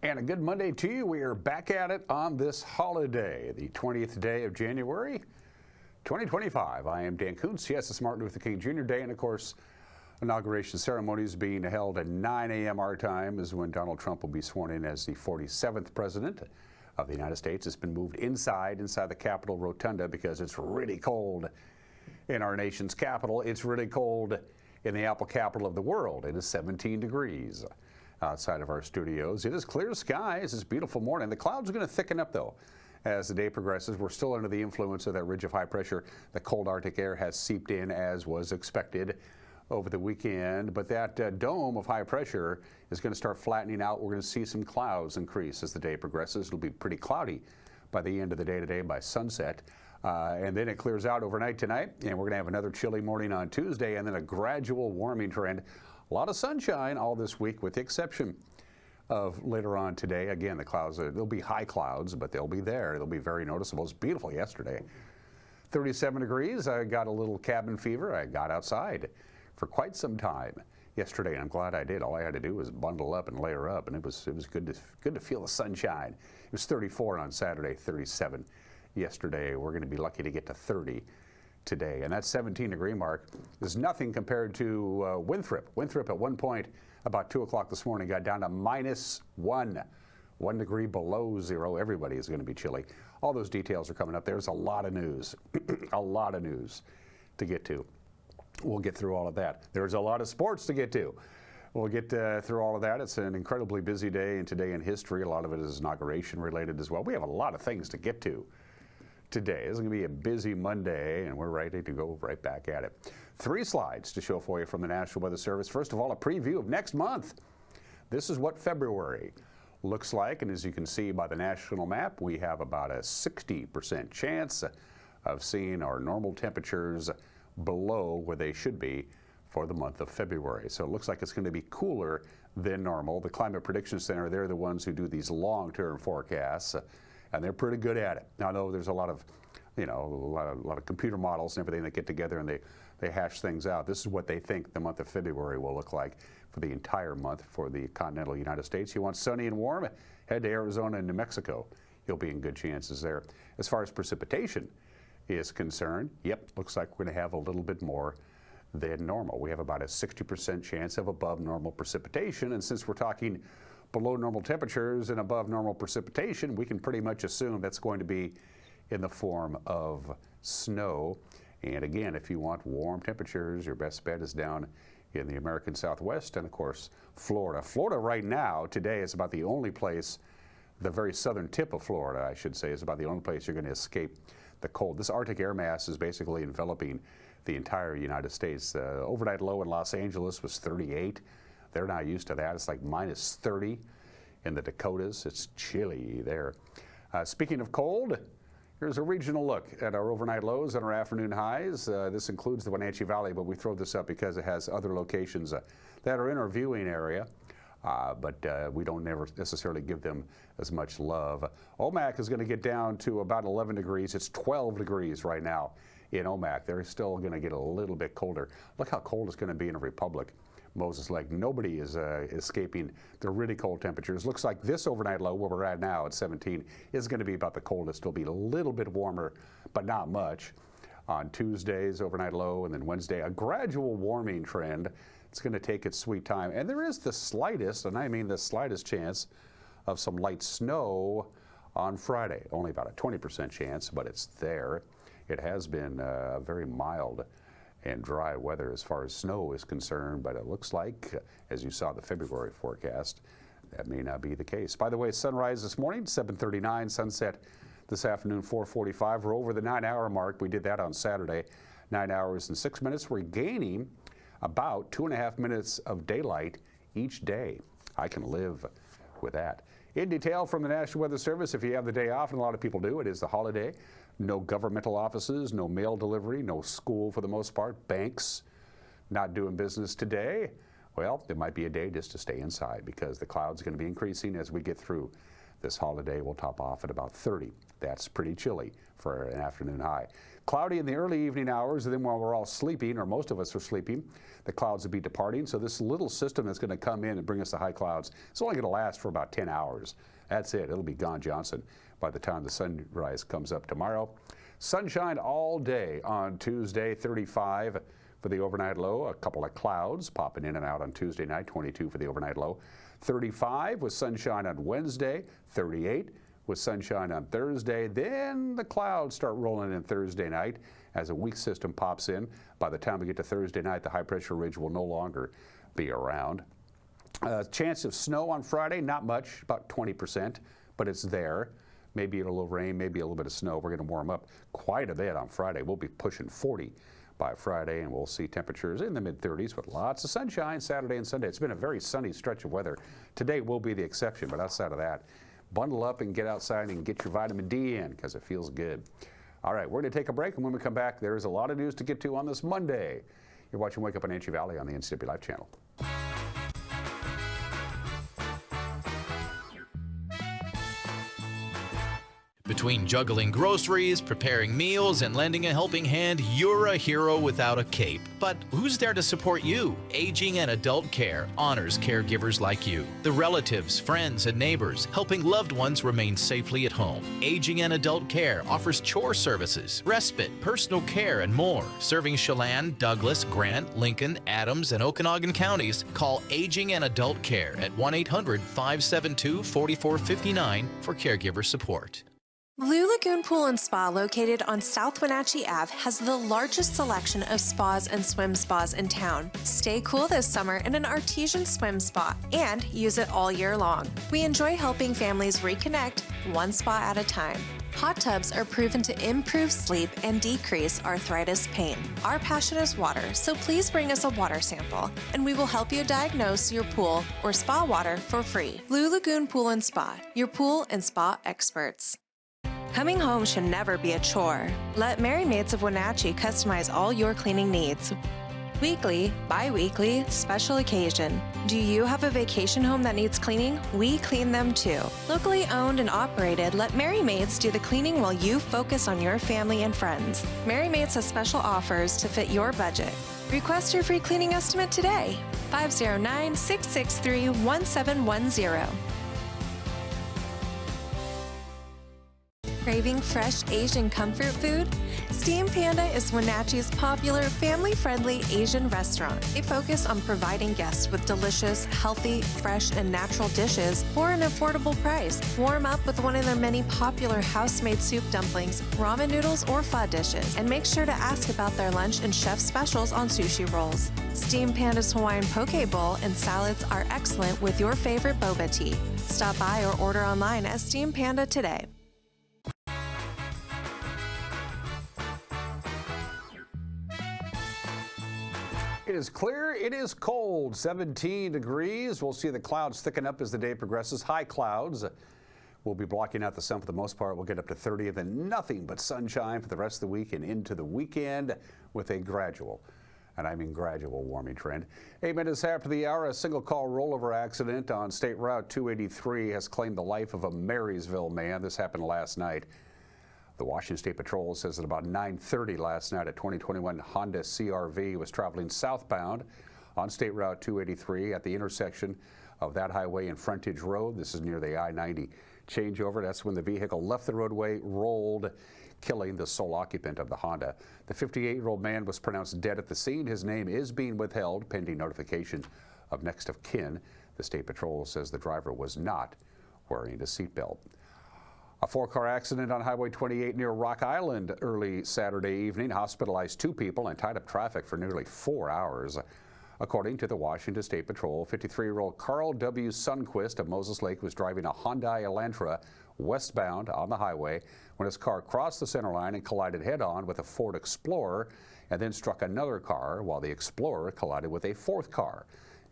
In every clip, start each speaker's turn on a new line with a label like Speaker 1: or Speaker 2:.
Speaker 1: And a good Monday to you. We are back at it on this holiday, the 20th day of January, 2025. I am Dan Kuntz. Yes, it's Martin Luther King Jr. Day, and of course, inauguration ceremonies being held at 9 a.m. our time is when Donald Trump will be sworn in as the 47th president of the United States. It's been moved inside the Capitol Rotunda because it's really cold in our nation's capital. It's really cold in the apple capital of the world. It is 17 degrees. Outside of our studios. It is clear skies. It's a beautiful morning. The clouds are going to thicken up, though, as the day progresses. We're still under the influence of that ridge of high pressure. The cold Arctic air has seeped in, as was expected over the weekend. But that dome of high pressure is going to start flattening out. We're going to see some clouds increase as the day progresses. It'll be pretty cloudy by the end of the day today, by sunset. And then it clears out overnight tonight, and we're going to have another chilly morning on Tuesday, and then a gradual warming trend. A lot of sunshine all this week, with the exception of later on today. Again, the clouds, there'll be high clouds, but they'll be there. They'll be very noticeable. It's beautiful yesterday. 37 degrees. I got a little cabin fever. I got outside for quite some time yesterday, and I'm glad I did. All I had to do was bundle up and layer up, and it was good to feel the sunshine. It was 34 on Saturday, 37 yesterday. We're going to be lucky to get to 30 today, and that 17-degree mark is nothing compared to Winthrop. Winthrop at one point about 2 o'clock this morning got down to -1 degree below zero. Everybody is going to be chilly. All those details are coming up. There's a lot of news, a lot of news to get to. We'll get through all of that. There's a lot of sports to get to. We'll get through all of that. It's an incredibly busy day, and today in history, a lot of it is inauguration related as well. We have a lot of things to get to today. It's going to be a busy Monday, and we're ready to go right back at it. 3 slides to show for you from the National Weather Service. First of all, a preview of next month. This is what February looks like, and as you can see by the national map, we have about a 60% chance of seeing our normal temperatures below where they should be for the month of February. So it looks like it's going to be cooler than normal. The Climate Prediction Center, they're the ones who do these long-term forecasts, and they're pretty good at it. Now, I know there's a lot of, a lot of computer models and everything that get together and they hash things out. This is what they think the month of February will look like for the entire month for the continental United States. You want sunny and warm? Head to Arizona and New Mexico. You'll be in good chances there. As far as precipitation is concerned, yep, looks like we're going to have a little bit more than normal. We have about a 60% chance of above normal precipitation, and since we're talking below normal temperatures and above normal precipitation, we can pretty much assume that's going to be in the form of snow. And again, if you want warm temperatures, your best bet is down in the American Southwest and, of course, Florida. Florida right now, today, is about the only place, the very southern tip of Florida, I should say, is about the only place you're going to escape the cold. This Arctic air mass is basically enveloping the entire United States. Overnight low in Los Angeles was 38. They're not used to that. It's like -30 in the Dakotas. It's chilly there. Speaking of cold, here's a regional look at our overnight lows and our afternoon highs. This includes the Wenatchee Valley, but we throw this up because it has other locations that are in our viewing area. But we don't never necessarily give them as much love. Omak is going to get down to about 11 degrees. It's 12 degrees right now in Omak. They're still going to get a little bit colder. Look how cold it's going to be in the Republic. Moses Lake. Nobody is escaping the really cold temperatures. Looks like this overnight low, where we're at now at 17, is going to be about the coldest. It'll be a little bit warmer, but not much. On Tuesday's overnight low, and then Wednesday, a gradual warming trend. It's going to take its sweet time. And there is the slightest, and I mean the slightest chance of some light snow on Friday. Only about a 20% chance, but it's there. It has been very mild and dry weather as far as snow is concerned, but it looks like, as you saw the February forecast, that may not be the case. By the way, sunrise this morning, 7:39, sunset this afternoon, 4:45. We're over the 9-hour mark. We did that on Saturday, 9 hours and 6 minutes. We're gaining about 2.5 minutes of daylight each day. I can live with that. In detail from the National Weather Service, if you have the day off, and a lot of people do, it is the holiday. No governmental offices, no mail delivery, no school for the most part, banks not doing business today. Well, it might be a day just to stay inside because the clouds are going to be increasing as we get through This holiday will top off at about 30. That's pretty chilly for an afternoon high. Cloudy in the early evening hours, and then while we're all sleeping, or most of us are sleeping, the clouds will be departing. So this little system that's going to come in and bring us the high clouds, it's only going to last for about 10 hours. That's it. It'll be gone Johnson by the time the sunrise comes up tomorrow. Sunshine all day on Tuesday, 35 for the overnight low. A couple of clouds popping in and out on Tuesday night, 22 for the overnight low. 35 with sunshine on Wednesday, 38 with sunshine on Thursday. Then the clouds start rolling in Thursday night as a weak system pops in. By the time we get to Thursday night, the high pressure ridge will no longer be around. Chance of snow on Friday, not much, about 20%, but it's there. Maybe a little rain, maybe a little bit of snow. We're going to warm up quite a bit on Friday. We'll be pushing 40 by Friday, and we'll see temperatures in the mid-30s with lots of sunshine Saturday and Sunday. It's been a very sunny stretch of weather. Today will be the exception, but outside of that, bundle up and get outside and get your vitamin D in because it feels good. All right, we're going to take a break, and when we come back, there is a lot of news to get to on this Monday. You're watching Wake Up on Wenatchee Valley on the NCWLIFE channel.
Speaker 2: Between juggling groceries, preparing meals, and lending a helping hand, you're a hero without a cape. But who's there to support you? Aging and Adult Care honors caregivers like you, the relatives, friends, and neighbors, helping loved ones remain safely at home. Aging and Adult Care offers chore services, respite, personal care, and more. Serving Chelan, Douglas, Grant, Lincoln, Adams, and Okanagan counties, call Aging and Adult Care at 1-800-572-4459 for caregiver support.
Speaker 3: Blue Lagoon Pool and Spa, located on South Wenatchee Ave, has the largest selection of spas and swim spas in town. Stay cool this summer in an artesian swim spa and use it all year long. We enjoy helping families reconnect one spa at a time. Hot tubs are proven to improve sleep and decrease arthritis pain. Our passion is water, so please bring us a water sample, and we will help you diagnose your pool or spa water for free. Blue Lagoon Pool and Spa, your pool and spa experts. Coming home should never be a chore. Let Merry Maids of Wenatchee customize all your cleaning needs. Weekly, bi-weekly, special occasion. Do you have a vacation home that needs cleaning? We clean them too. Locally owned and operated, let Merry Maids do the cleaning while you focus on your family and friends. Merry Maids has special offers to fit your budget. Request your free cleaning estimate today. 509-663-1710. Craving fresh Asian comfort food? Steam Panda is Wenatchee's popular, family-friendly Asian restaurant. They focus on providing guests with delicious, healthy, fresh, and natural dishes for an affordable price. Warm up with one of their many popular house-made soup dumplings, ramen noodles, or pho dishes. And make sure to ask about their lunch and chef specials on sushi rolls. Steam Panda's Hawaiian poke bowl and salads are excellent with your favorite boba tea. Stop by or order online at Steam Panda today.
Speaker 1: It is clear, it is cold, 17 degrees. We'll see the clouds thicken up as the day progresses. High clouds will be blocking out the sun for the most part. We'll get up to 30 and then nothing but sunshine for the rest of the week and into the weekend with a gradual, and I mean gradual, warming trend. 8 minutes after the hour, a single call rollover accident on State Route 283 has claimed the life of a Marysville man. This happened last night. The Washington State Patrol says that about 9:30 last night, a 2021 Honda CR-V was traveling southbound on State Route 283 at the intersection of that highway and Frontage Road. This is near the I-90 changeover. That's when the vehicle left the roadway, rolled, killing the sole occupant of the Honda. The 58-year-old man was pronounced dead at the scene. His name is being withheld pending notification of next of kin. The State Patrol says the driver was not wearing a seatbelt. A 4-car accident on Highway 28 near Rock Island early Saturday evening hospitalized 2 people and tied up traffic for nearly 4 hours. According to the Washington State Patrol, 53-year-old Carl W. Sundquist of Moses Lake was driving a Hyundai Elantra westbound on the highway when his car crossed the center line and collided head-on with a Ford Explorer and then struck another car while the Explorer collided with a 4th car,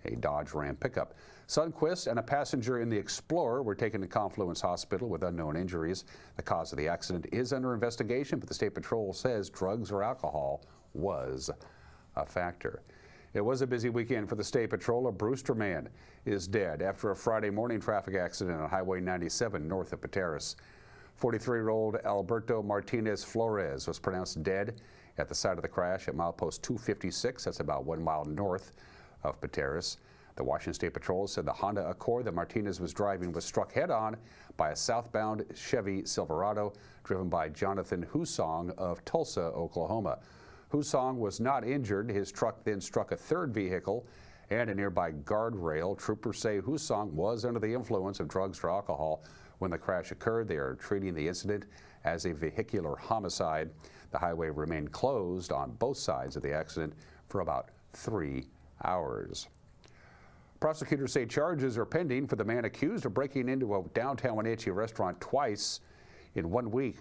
Speaker 1: a Dodge Ram pickup. Sundquist and a passenger in the Explorer were taken to Confluence Hospital with unknown injuries. The cause of the accident is under investigation, but the State Patrol says drugs or alcohol was a factor. It was a busy weekend for the State Patrol. A Brewster man is dead after a Friday morning traffic accident on Highway 97 north of Pateros. 43-year-old Alberto Martinez Flores was pronounced dead at the site of the crash at milepost 256. That's about 1 mile north of Pateros. The Washington State Patrol said the Honda Accord that Martinez was driving was struck head-on by a southbound Chevy Silverado driven by Jonathan Husong of Tulsa, Oklahoma. Husong was not injured. His truck then struck a third vehicle and a nearby guardrail. Troopers say Husong was under the influence of drugs or alcohol when the crash occurred. They are treating the incident as a vehicular homicide. The highway remained closed on both sides of the accident for about 3 hours. Prosecutors say charges are pending for the man accused of breaking into a downtown Wenatchee restaurant twice in 1 week.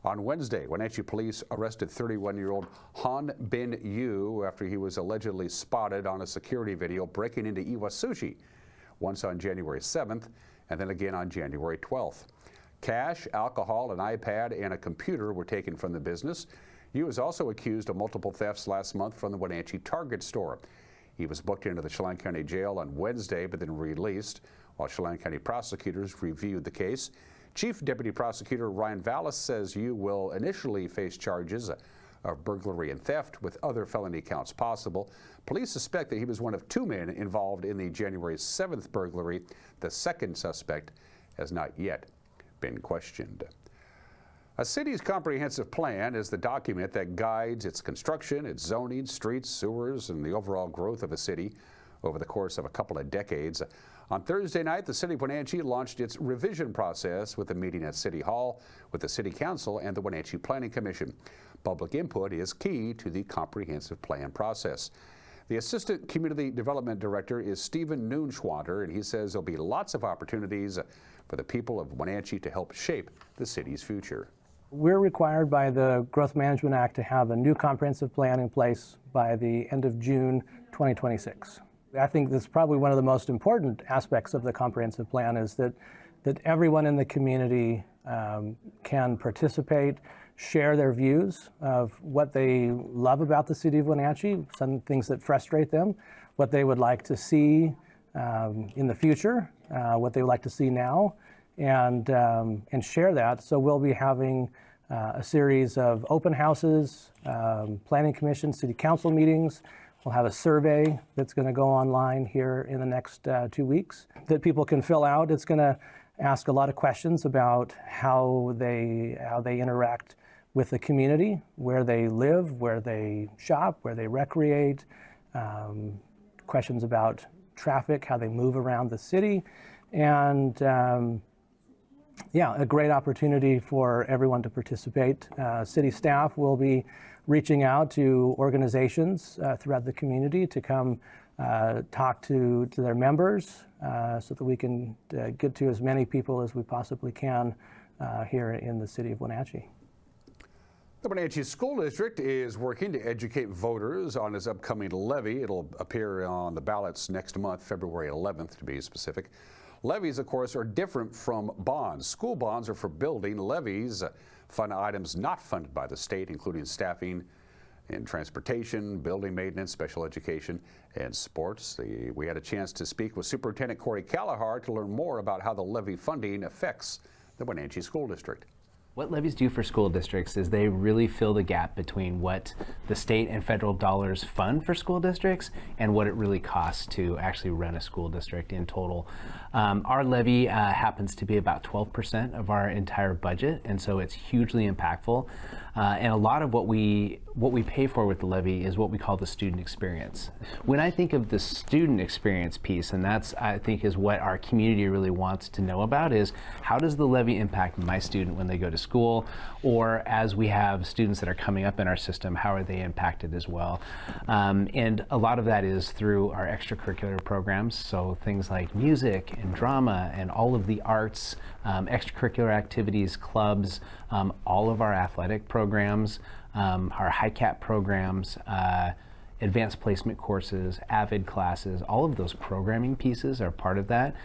Speaker 1: On Wednesday, Wenatchee police arrested 31-year-old Han Bin Yu after he was allegedly spotted on a security video breaking into Iwa Sushi, once on January 7th and then again on January 12th. Cash, alcohol, an iPad, and a computer were taken from the business. Yu was also accused of multiple thefts last month from the Wenatchee Target store. He was booked into the Chelan County Jail on Wednesday but then released while Chelan County prosecutors reviewed the case. Chief Deputy Prosecutor Ryan Vallis says Yu will initially face charges of burglary and theft with other felony counts possible. Police suspect that he was one of 2 men involved in the January 7th burglary. The second suspect has not yet been questioned. A city's comprehensive plan is the document that guides its construction, its zoning, streets, sewers, and the overall growth of a city over the course of a couple of decades. On Thursday night, the City of Wenatchee launched its revision process with a meeting at City Hall with the City Council and the Wenatchee Planning Commission. Public input is key to the comprehensive plan process. The Assistant Community Development Director is Stephen Noonschwander, and he says there'll be lots of opportunities for the people of Wenatchee to help shape the city's future.
Speaker 4: We're required by the Growth Management Act to have a new comprehensive plan in place by the end of June 2026. I think that's probably one of the most important aspects of the comprehensive plan is that everyone in the community can participate, share their views of what they love about the city of Wenatchee, some things that frustrate them, what they would like to see in the future, what they would like to see now, and share that. So we'll be having a series of open houses, planning commission, city council meetings. We'll have a survey that's going to go online here in the next 2 weeks that people can fill out. It's going to ask a lot of questions about how they interact with the community, where they live, where they shop, where they recreate, questions about traffic, how they move around the city, and a great opportunity for everyone to participate. City staff will be reaching out to organizations throughout the community to come talk to their members so that we can get to as many people as we possibly can here in the city of Wenatchee.
Speaker 1: The Wenatchee School District is working to educate voters on its upcoming levy. It'll appear on the ballots next month, February 11th to be specific. Levies, of course, are different from bonds. School bonds are for building. Levies fund items not funded by the state, including staffing and transportation, building maintenance, special education, and sports. We had a chance to speak with Superintendent Corey Callahar to learn more about how the levy funding affects the Wenatchee School District.
Speaker 5: What levies do for school districts is they really fill the gap between what the state and federal dollars fund for school districts and what it really costs to actually run a school district in total. Our levy happens to be about 12% of our entire budget, and so it's hugely impactful. And a lot of what we pay for with the levy is what we call the student experience. When I think of the student experience piece, and that's I think is what our community really wants to know about, is how does the levy impact my student when they go to school, or as we have students that are coming up in our system, how are they impacted as well? And a lot of that is through our extracurricular programs, so things like music and drama and all of the arts, extracurricular activities, clubs, all of our athletic programs, our high-cap programs, advanced placement courses, AVID classes, all of those programming pieces are part of that.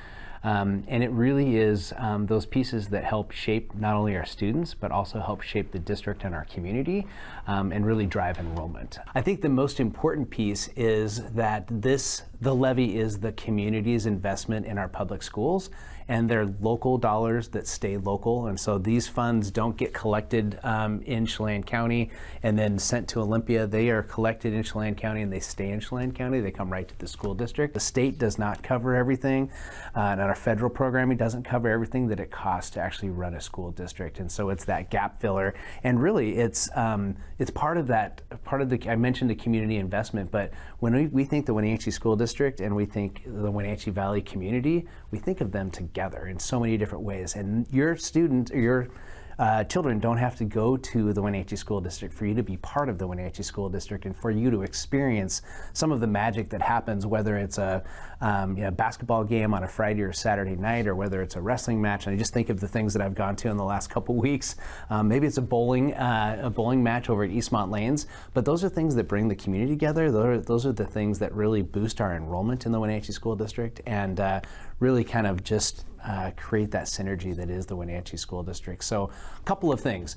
Speaker 5: And it really is those pieces that help shape not only our students, but also help shape the district and our community, and really drive enrollment. I think the most important piece is that the levy is the community's investment in our public schools, and they're local dollars that stay local. And so these funds don't get collected in Chelan County and then sent to Olympia. They are collected in Chelan County and they stay in Chelan County. They come right to the school district. The state does not cover everything, and our federal programming doesn't cover everything that it costs to actually run a school district. And so it's that gap filler. And really it's part of that, I mentioned the community investment, but when we think the Wenatchee School District and we think the Wenatchee Valley community, we think of them together in so many different ways. And your student, or your children don't have to go to the Wenatchee School District for you to be part of the Wenatchee School District and for you to experience some of the magic that happens, whether it's a basketball game on a Friday or Saturday night, or whether it's a wrestling match. And I just think of the things that I've gone to in the last couple weeks. Maybe it's a bowling match over at Eastmont Lanes, but those are things that bring the community together. Those are the things that really boost our enrollment in the Wenatchee School District and really kind of just create that synergy that is the Wenatchee School District. So a couple of things.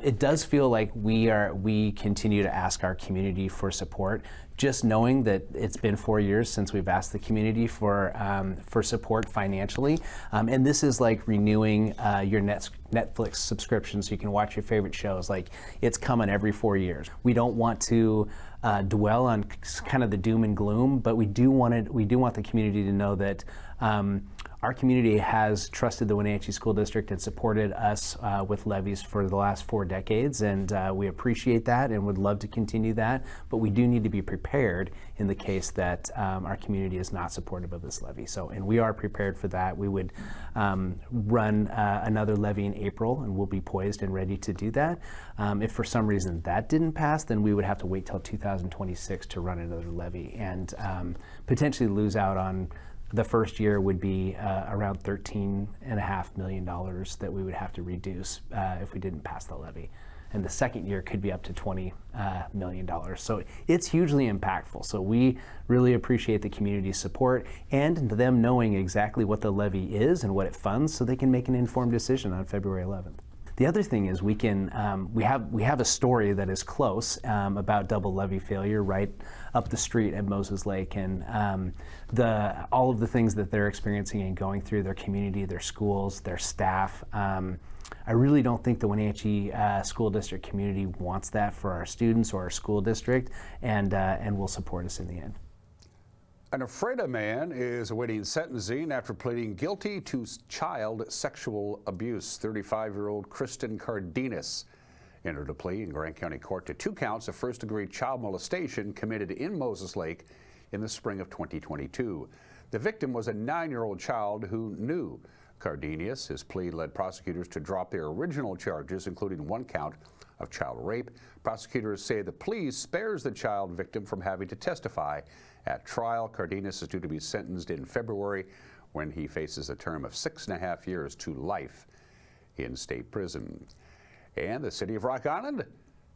Speaker 5: It does feel like we continue to ask our community for support. Just knowing that it's been 4 years since we've asked the community for support financially, and this is like renewing your Netflix subscription so you can watch your favorite shows. Like, it's coming every 4 years. We don't want to dwell on kind of the doom and gloom, but we do want the community to know that our community has trusted the Wenatchee School District and supported us with levies for the last 4 decades, and we appreciate that and would love to continue that, but we do need to be prepared in the case that our community is not supportive of this levy. So, and we are prepared for that. We would run another levy in April, and we'll be poised and ready to do that. If for some reason that didn't pass, then we would have to wait till 2026 to run another levy and potentially lose out on. The first year would be around $13.5 million that we would have to reduce if we didn't pass the levy. And the second year could be up to $20 million. So it's hugely impactful. So we really appreciate the community's support and them knowing exactly what the levy is and what it funds so they can make an informed decision on February 11th. The other thing is we have a story that is close about double levy failure right up the street at Moses Lake, and all of the things that they're experiencing and going through, their community, their schools, their staff. I really don't think the Wenatchee School District community wants that for our students or our school district, and will support us in the end.
Speaker 1: An Ephrata man is awaiting sentencing after pleading guilty to child sexual abuse. 35-year-old Kristen Cardenas entered a plea in Grant County Court to 2 counts of first-degree child molestation committed in Moses Lake in the spring of 2022. The victim was a 9-year-old child who knew Cardenas. His plea led prosecutors to drop their original charges, including 1 count of child rape. Prosecutors say the plea spares the child victim from having to testify at trial. Cardenas is due to be sentenced in February when he faces a term of 6.5 years to life in state prison. And the city of Rock Island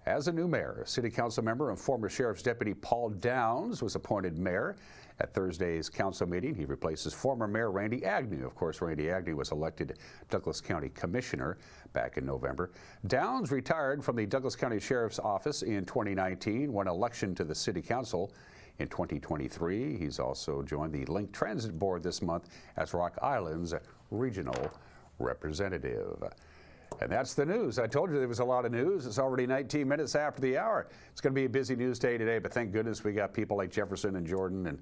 Speaker 1: has a new mayor. City council member and former sheriff's deputy Paul Downs was appointed mayor at Thursday's council meeting. He replaces former mayor Randy Agnew. Of course, Randy Agnew was elected Douglas County Commissioner back in November. Downs retired from the Douglas County Sheriff's Office in 2019 when election to the city council in 2023. He's also joined the Link Transit Board this month as Rock Island's regional representative. And that's the news. I told you there was a lot of news. It's already 19 minutes after the hour. It's going to be a busy news day today, but thank goodness we got people like Jefferson and Jordan and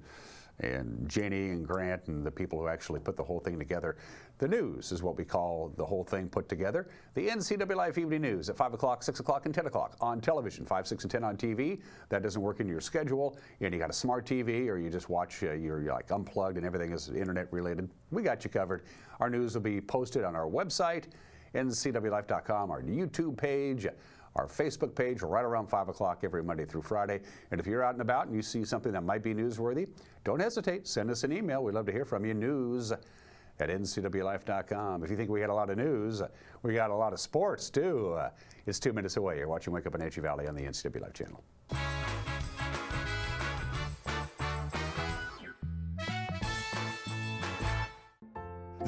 Speaker 1: Janie and Grant and the people who actually put the whole thing together. The news is what we call the whole thing put together. The NCWLIFE Evening News at 5 o'clock, 6 o'clock, and 10 o'clock on television, 5, 6, and 10 on TV. That doesn't work in your schedule, and you got a smart TV, or you just watch, you're like unplugged and everything is internet related. We got you covered. Our news will be posted on our website, NCWLIFE.com, our YouTube page, our Facebook page, right around 5 o'clock every Monday through Friday. And if you're out and about and you see something that might be newsworthy, don't hesitate. Send us an email. We'd love to hear from you. News@NCWLIFE.com. If you think we had a lot of news, we got a lot of sports, too. It's 2 minutes away. You're watching Wake Up Wenatchee Valley on the NCWLIFE channel.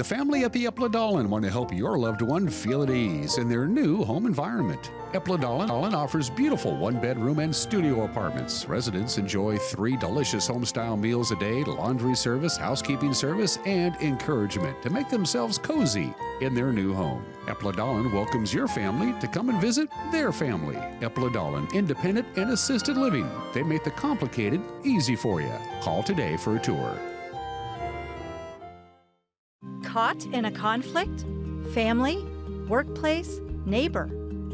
Speaker 6: The family at the Epladolin want to help your loved one feel at ease in their new home environment. Epladolin offers beautiful one-bedroom and studio apartments. Residents enjoy 3 delicious home-style meals a day, laundry service, housekeeping service, and encouragement to make themselves cozy in their new home. Epladolin welcomes your family to come and visit their family. Epladolin, independent and assisted living. They make the complicated easy for you. Call today for a tour.
Speaker 7: Caught in a conflict? Family? Workplace? Neighbor?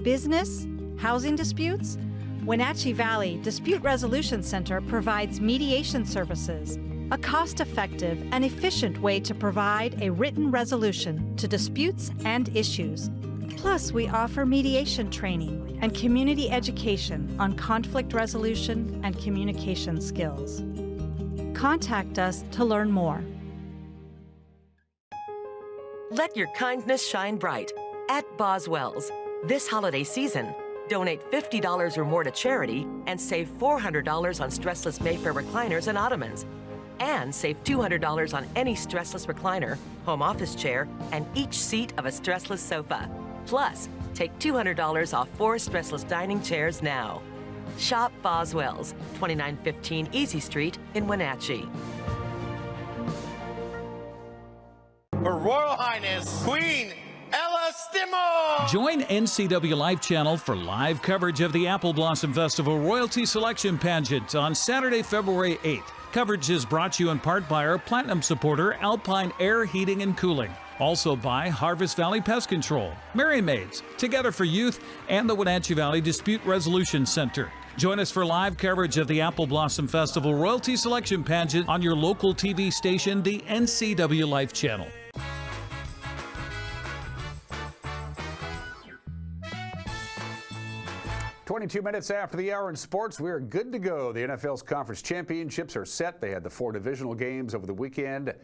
Speaker 7: Business? Housing disputes? Wenatchee Valley Dispute Resolution Center provides mediation services, a cost-effective and efficient way to provide a written resolution to disputes and issues. Plus, we offer mediation training and community education on conflict resolution and communication skills. Contact us to learn more.
Speaker 8: Let your kindness shine bright at Boswell's. This holiday season, donate $50 or more to charity and save $400 on stressless Mayfair recliners and ottomans. And save $200 on any stressless recliner, home office chair, and each seat of a stressless sofa. Plus, take $200 off 4 stressless dining chairs now. Shop Boswell's, 2915 Easy Street in Wenatchee.
Speaker 9: Her Royal Highness, Queen Ella Stimo!
Speaker 10: Join NCWLIFE channel for live coverage of the Apple Blossom Festival Royalty Selection Pageant on Saturday, February 8th. Coverage is brought to you in part by our Platinum supporter, Alpine Air Heating and Cooling. Also by Harvest Valley Pest Control, Merry Maids, Together for Youth, and the Wenatchee Valley Dispute Resolution Center. Join us for live coverage of the Apple Blossom Festival Royalty Selection Pageant on your local TV station, the NCWLIFE channel.
Speaker 1: "22 minutes after the hour in sports, we're good to go. The NFL's conference championships are set. They had the 4 divisional games over the weekend.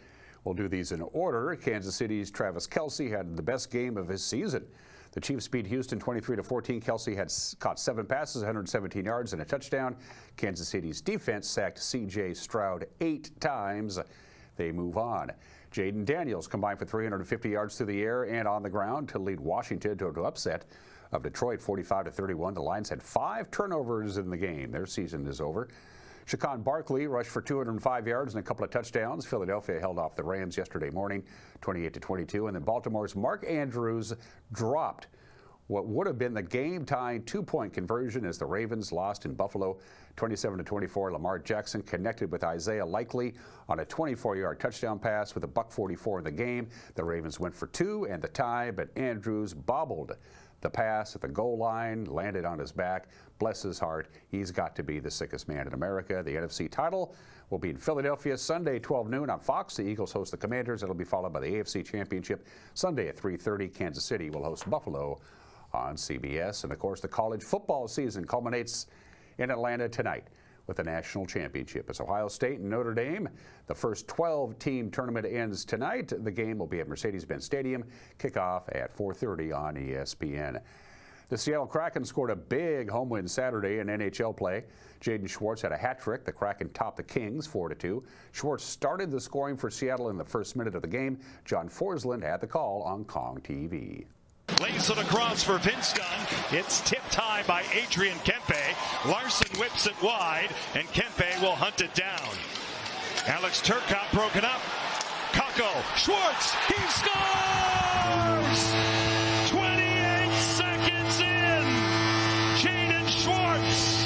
Speaker 1: We'll do these in order. Kansas City's Travis Kelce had the best game of his season. The Chiefs beat Houston 23-14. Kelce had caught 7 passes, 117 yards, and a touchdown. Kansas City's defense sacked C.J. Stroud 8 times. They move on. Jaden Daniels combined for 350 yards through the air and on the ground to lead Washington to an upset of Detroit 45-31. The Lions had 5 turnovers in the game. Their season is over. Shaquan Barkley rushed for 205 yards and a couple of touchdowns. Philadelphia held off the Rams yesterday morning 28-22. And then Baltimore's Mark Andrews dropped what would have been the game-tying 2-point conversion as the Ravens lost in Buffalo 27-24. Lamar Jackson connected with Isaiah Likely on a 24-yard touchdown pass with a $144 in the game. The Ravens went for 2 and the tie, but Andrews bobbled the pass at the goal line, landed on his back. Bless his heart, he's got to be the sickest man in America. The NFC title will be in Philadelphia Sunday, 12 noon on Fox. The Eagles host the Commanders. It'll be followed by the AFC Championship Sunday at 3:30. Kansas City will host Buffalo on CBS. And, of course, the college football season culminates in Atlanta tonight with the national championship. It's Ohio State and Notre Dame. The first 12-team tournament ends tonight. The game will be at Mercedes-Benz Stadium. Kickoff at 4:30 on ESPN. The Seattle Kraken scored a big home win Saturday in NHL play. Jaden Schwartz had a hat trick. The Kraken topped the Kings 4-2. Schwartz started the scoring for Seattle in the first minute of the game. John Forsland had the call on Kong TV.
Speaker 11: Lays it across for Vince Gunn. It's tipped high by Adrian Kempe. Larson whips it wide, and Kempe will hunt it down. Alex Turcotte broken up. Kako, Schwartz, he scores! 28 seconds in. Jaden Schwartz,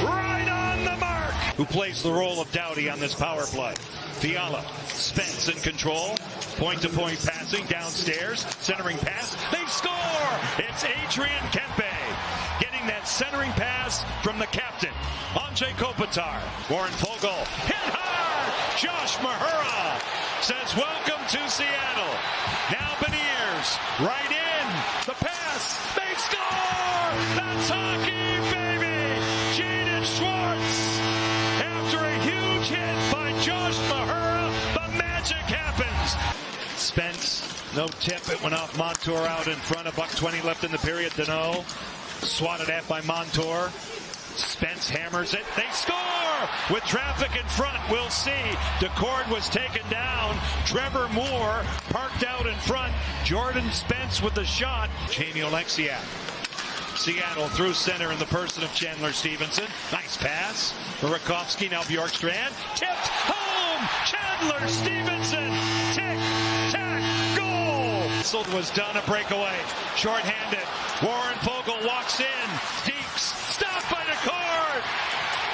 Speaker 11: right on the mark. Who plays the role of Doughty on this power play? Fiala, Spence in control. Point-to-point passing downstairs, centering pass. They score! It's Adrian Kempe getting that centering pass from the captain, Andrzej Kopitar. Warren Fogle hit hard. Josh Mahura says, "Welcome to Seattle." Now Beniers right in the pass. They score! That's hockey, baby! Jaden Schwartz after a huge hit by Josh Mahura. The magic happens. Spence, no tip. It went off Montour out in front. $1:20 left in the period. Deneau swatted at by Montour. Spence hammers it. They score! with traffic in front. We'll see. DeCord was taken down. Trevor Moore parked out in front. Jordan Spence with the shot. Jamie Oleksiak. Seattle through center in the person of Chandler Stevenson. Nice pass for Rakowski. Now Bjorkstrand. Tipped home. Chandler Stevenson. Tick, tack, goal. Whistled was done. A breakaway. Short-handed. Warren Fogle walks in. Deeks. Stopped by DeCord.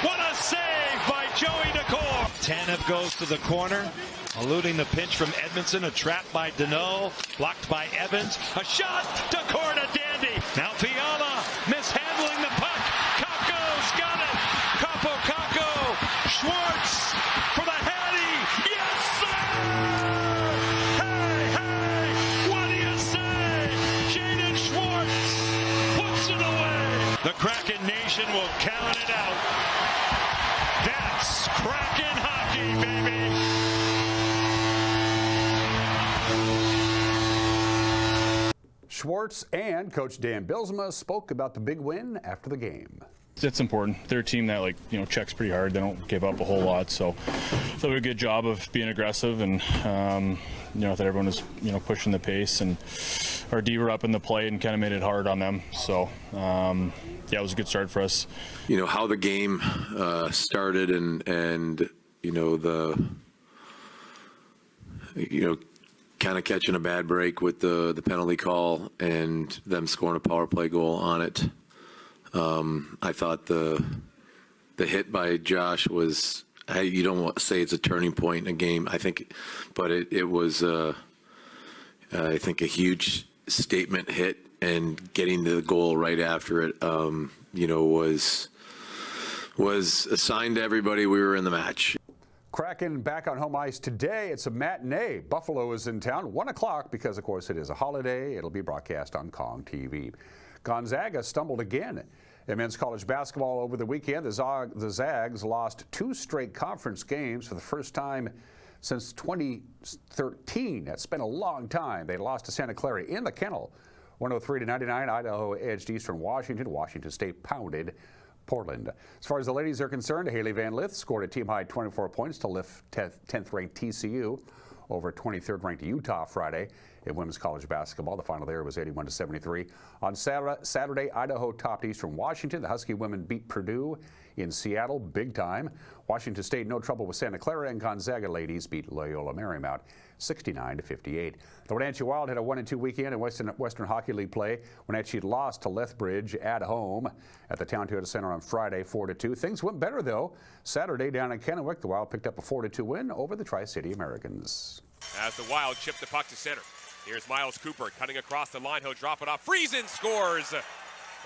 Speaker 11: What a save by Joey DeCord. Tanev goes to the corner. Eluding the pinch from Edmondson. A trap by Deneau. Blocked by Evans. A shot. DeCord a dandy. Now Fiala mishandling the puck. Kakko's got it. Capo Kakko. Schwartz for the Hattie. Yes, sir! Hey, hey! What do you say? Jaden Schwartz puts it away. The Kraken Nation will count it out. That's Kraken hockey, baby.
Speaker 1: Schwartz and Coach Dan Bylsma spoke about the big win after the game.
Speaker 12: It's important. They're a team that checks pretty hard. They don't give up a whole lot, so they do a good job of being aggressive and that everyone was pushing the pace, and our D were up in the play and kind of made it hard on them. So it was a good start for us.
Speaker 13: How the game started and kind of catching a bad break with the penalty call and them scoring a power play goal on it. I thought the hit by Josh was, you don't want to say it's a turning point in a game, I think, but it was, I think, a huge statement hit, and getting the goal right after it, was a sign to everybody we were in the match.
Speaker 1: Kraken back on home ice today. It's a matinee. Buffalo is in town, 1 o'clock, because, of course, it is a holiday. It'll be broadcast on Kong TV. Gonzaga stumbled again in men's college basketball over the weekend. The Zags lost 2 straight conference games for the first time since 2013. That's been a long time. They lost to Santa Clara in the Kennel, 103-99. Idaho edged Eastern Washington. Washington State pounded Portland. As far as the ladies are concerned, Haley Van Lith scored a team-high 24 points to lift 10th-ranked TCU over 23rd-ranked Utah Friday in women's college basketball. The final there was 81-73. On Saturday, Idaho topped Eastern Washington. The Husky women beat Purdue in Seattle big time. Washington State no trouble with Santa Clara, and Gonzaga ladies beat Loyola Marymount 69-58. The Wenatchee Wild had a 1-2 weekend in Western Hockey League play. Wenatchee lost to Lethbridge at home at the Town Toyota Center on Friday 4-2. Things went better though. Saturday down in Kennewick, the Wild picked up a 4-2 win over the Tri-City Americans.
Speaker 14: As the Wild chip the puck to center. Here's Miles Cooper cutting across the line. He'll drop it off. Friesen scores.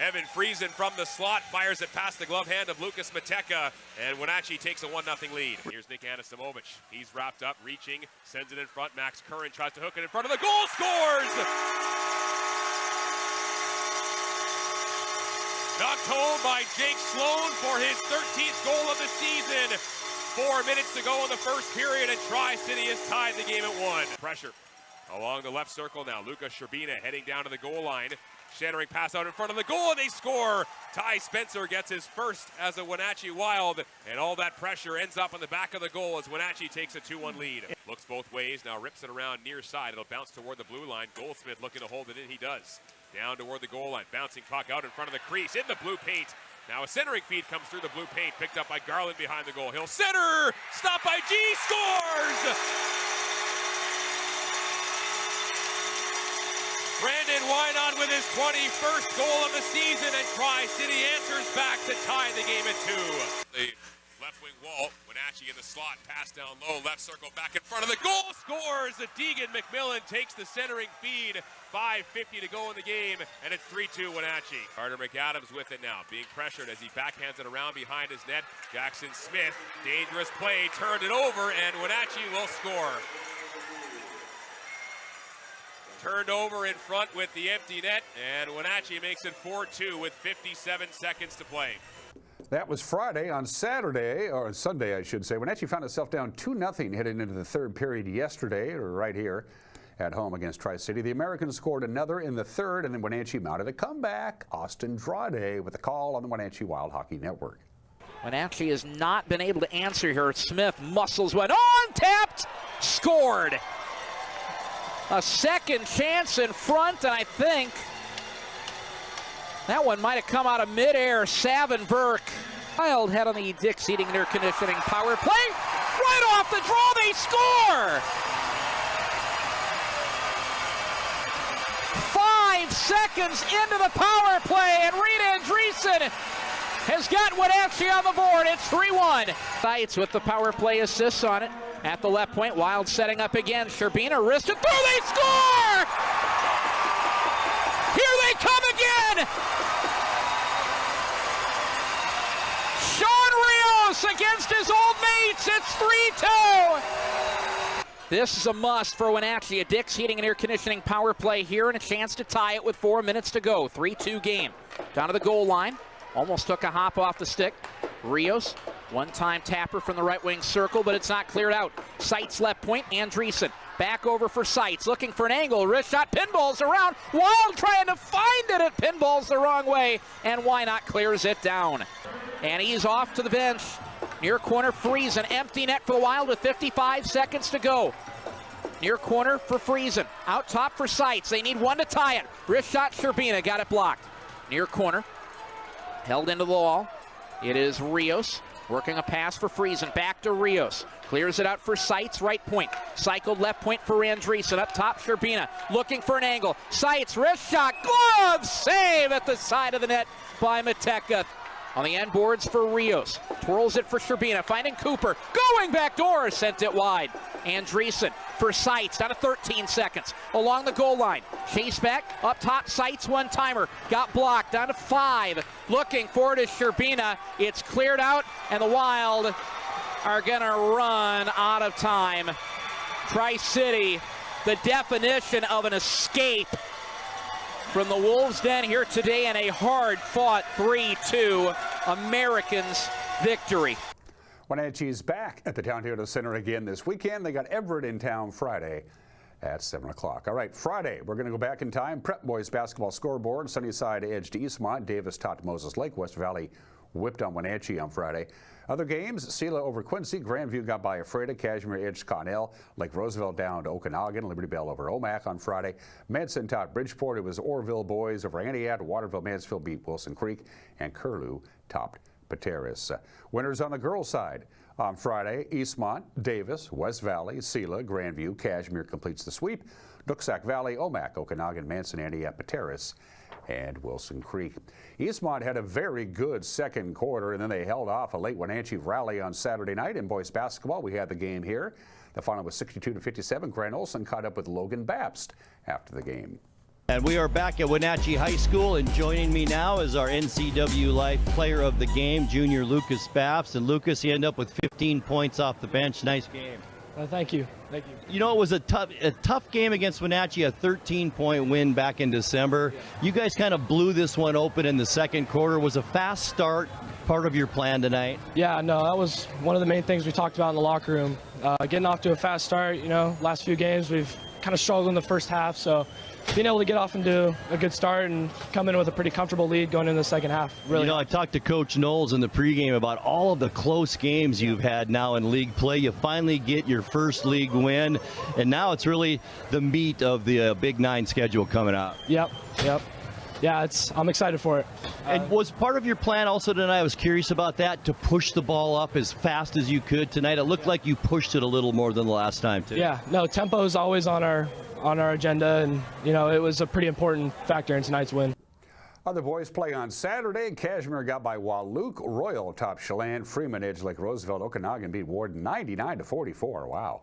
Speaker 14: Evan Friesen from the slot fires it past the glove hand of Lucas Mateka, and Wenatchee takes a 1-0 lead. Here's Nick Anisimowicz. He's wrapped up, reaching, sends it in front. Max Curran tries to hook it in front of the goal, scores! Knocked home by Jake Sloan for his 13th goal of the season. 4 minutes to go in the first period, and Tri-City has tied the game at 1. Pressure along the left circle now. Lucas Sherbina heading down to the goal line. Shattering pass out in front of the goal, and they score. Ty Spencer gets his first as a Wenatchee Wild, and all that pressure ends up on the back of the goal as Wenatchee takes a 2-1 lead. Looks both ways, now rips it around near side. It'll bounce toward the blue line. Goldsmith looking to hold it in, he does. Down toward the goal line, bouncing puck out in front of the crease, in the blue paint. Now a centering feed comes through the blue paint, picked up by Garland behind the goal. He'll center, stopped by G, scores! Brandon Wynot with his 21st goal of the season, and Tri-City answers back to tie the game at 2. The left wing wall, Wenatchee in the slot, pass down low, left circle back in front of the goal, scores! Deegan McMillan takes the centering feed, 5:50 to go in the game, and it's 3-2 Wenatchee. Carter McAdams with it now, being pressured as he backhands it around behind his net. Jackson Smith, dangerous play, turned it over, and Wenatchee will score. Turned over in front with the empty net, and Wenatchee makes it 4-2 with 57 seconds to play.
Speaker 1: That was Friday. On Saturday, or Sunday I should say, Wenatchee found itself down 2-0 heading into the third period yesterday, or right here at home against Tri-City. The Americans scored another in the third, and then Wenatchee mounted a comeback. Austin Drade with a call on the Wenatchee Wild Hockey Network.
Speaker 15: Wenatchee has not been able to answer here. Smith muscles one on, tapped, scored. A second chance in front, and I think that one might have come out of midair. Savenberg. Wild head on the Dick's Heating and Air Conditioning power play. Right off the draw, they score! 5 seconds into the power play, and Reed Andreessen has got Wenatchee on the board. It's 3-1. Sites with the power play assists on it. At the left point, Wild setting up again. Sherbina wristed through, they score! Here they come again! Sean Rios against his old mates. It's 3-2. This is a must for Wenatchee. A Dick's Heating and Air Conditioning power play here and a chance to tie it with 4 minutes to go. 3-2 game. Down to the goal line. Almost took a hop off the stick. Rios, one-time tapper from the right wing circle, but it's not cleared out. Seitz left point, Andreessen. Back over for Seitz, looking for an angle. Wrist shot, pinballs around. Wild trying to find it. It pinballs the wrong way, and why not clears it down. And he's off to the bench. Near corner, Friesen. Empty net for the Wild with 55 seconds to go. Near corner for Friesen. Out top for Seitz. They need one to tie it. Wrist shot, Sherbina got it blocked. Near corner. Held into the wall. It is Rios. Working a pass for Friesen. Back to Rios. Clears it out for Seitz, right point. Cycled left point for Andreessen. Up top, Sherbina. Looking for an angle. Seitz, wrist shot. Glove save at the side of the net by Mateka. On the end boards for Rios. Twirls it for Sherbina. Finding Cooper. Going back door. Sent it wide. Andreessen for Seitz. Down to 13 seconds. Along the goal line. Chase back. Up top, Seitz one-timer. Got blocked. Down to 5. Looking for it is Sherbina. It's cleared out. And the Wild are going to run out of time. Tri-City, the definition of an escape from the Wolves' den here today, and a hard-fought 3-2 Americans victory.
Speaker 1: Wenatchee's back at the Town Theater Center again this weekend. They got Everett in town Friday at 7 o'clock. All right, Friday, we're going to go back in time. Prep boys basketball scoreboard. Sunnyside edged Eastmont. Davis topped Moses Lake. West Valley whipped on Wenatchee on Friday. Other games, Selah over Quincy. Grandview got by Ephrata. Cashmere edged Connell. Lake Roosevelt down to Okanagan. Liberty Bell over Omak on Friday. Medicine topped Bridgeport. It was Orville boys over Antioch. Waterville Mansfield beat Wilson Creek. And Curlew topped Pateris. Winners on the girls' side on Friday. Eastmont, Davis, West Valley, Selah, Grandview. Cashmere completes the sweep. Nooksack Valley, Omak, Okanagan, Manson, Antioch, Pateris, and Wilson Creek. Eastmont had a very good second quarter, and then they held off a late Wenatchee rally on Saturday night. In boys basketball, we had the game here. The final was 62-57. Grant Olson caught up with Logan Babst after the game.
Speaker 16: And we are back at Wenatchee High School, and joining me now is our NCWLIFE player of the game, junior Lucas Babst. And Lucas, he ended up with 15 points off the bench. Nice game.
Speaker 17: Thank you. Thank you.
Speaker 16: You know, it was a tough game against Wenatchee, a 13-point win back in December. You guys kind of blew this one open in the second quarter. Was a fast start part of your plan tonight?
Speaker 17: Yeah, no, that was one of the main things we talked about in the locker room. Getting off to a fast start, you know, last few games we've kind of struggled in the first half, so being able to get off and do a good start and come in with a pretty comfortable lead going into the second half. Really.
Speaker 16: You know, I talked to Coach Knowles in the pregame about all of the close games you've had now in league play. You finally get your first league win, and now it's really the meat of the Big 9 schedule coming up.
Speaker 17: Yep. Yeah, I'm excited for it.
Speaker 16: And was part of your plan also tonight, I was curious about that, to push the ball up as fast as you could tonight? It looked like you pushed it a little more than the last time, too.
Speaker 17: Yeah, no, tempo is always on our agenda, and, you know, it was a pretty important factor in tonight's win.
Speaker 1: Other boys play on Saturday. Cashmere got by Wahluke. Royal topped Chelan. Freeman edged Lake Roosevelt. Okanagan beat Warden 99-44. Wow.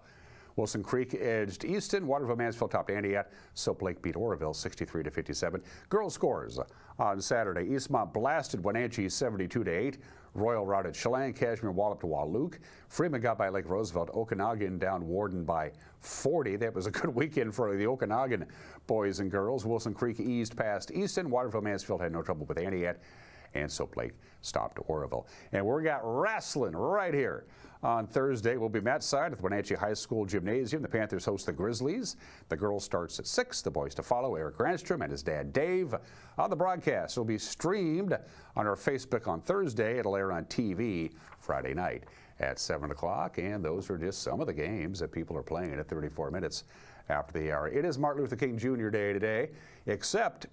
Speaker 1: Wilson Creek edged Easton. Waterville Mansfield topped Antioch. Soap Lake beat Oroville 63-57. Girls scores on Saturday. Eastmont blasted Wenatchee 72-8. Royal routed Chelan. Cashmere walloped Wahluke. Freeman got by Lake Roosevelt. Okanagan down Warden by 40. That was a good weekend for the Okanagan boys and girls. Wilson Creek eased past Easton. Waterville Mansfield had no trouble with Antioch. and Soap Lake stopped Oroville. And we got wrestling right here. On Thursday will be match side at the Wenatchee High School Gymnasium. The Panthers host the Grizzlies. The girls starts at 6. The boys to follow, Eric Granstrom and his dad Dave. On the broadcast, it will be streamed on our Facebook on Thursday. It'll air on TV Friday night at 7 o'clock. And those are just some of the games that people are playing at 34 minutes after the hour. It is Martin Luther King Jr. Day today, except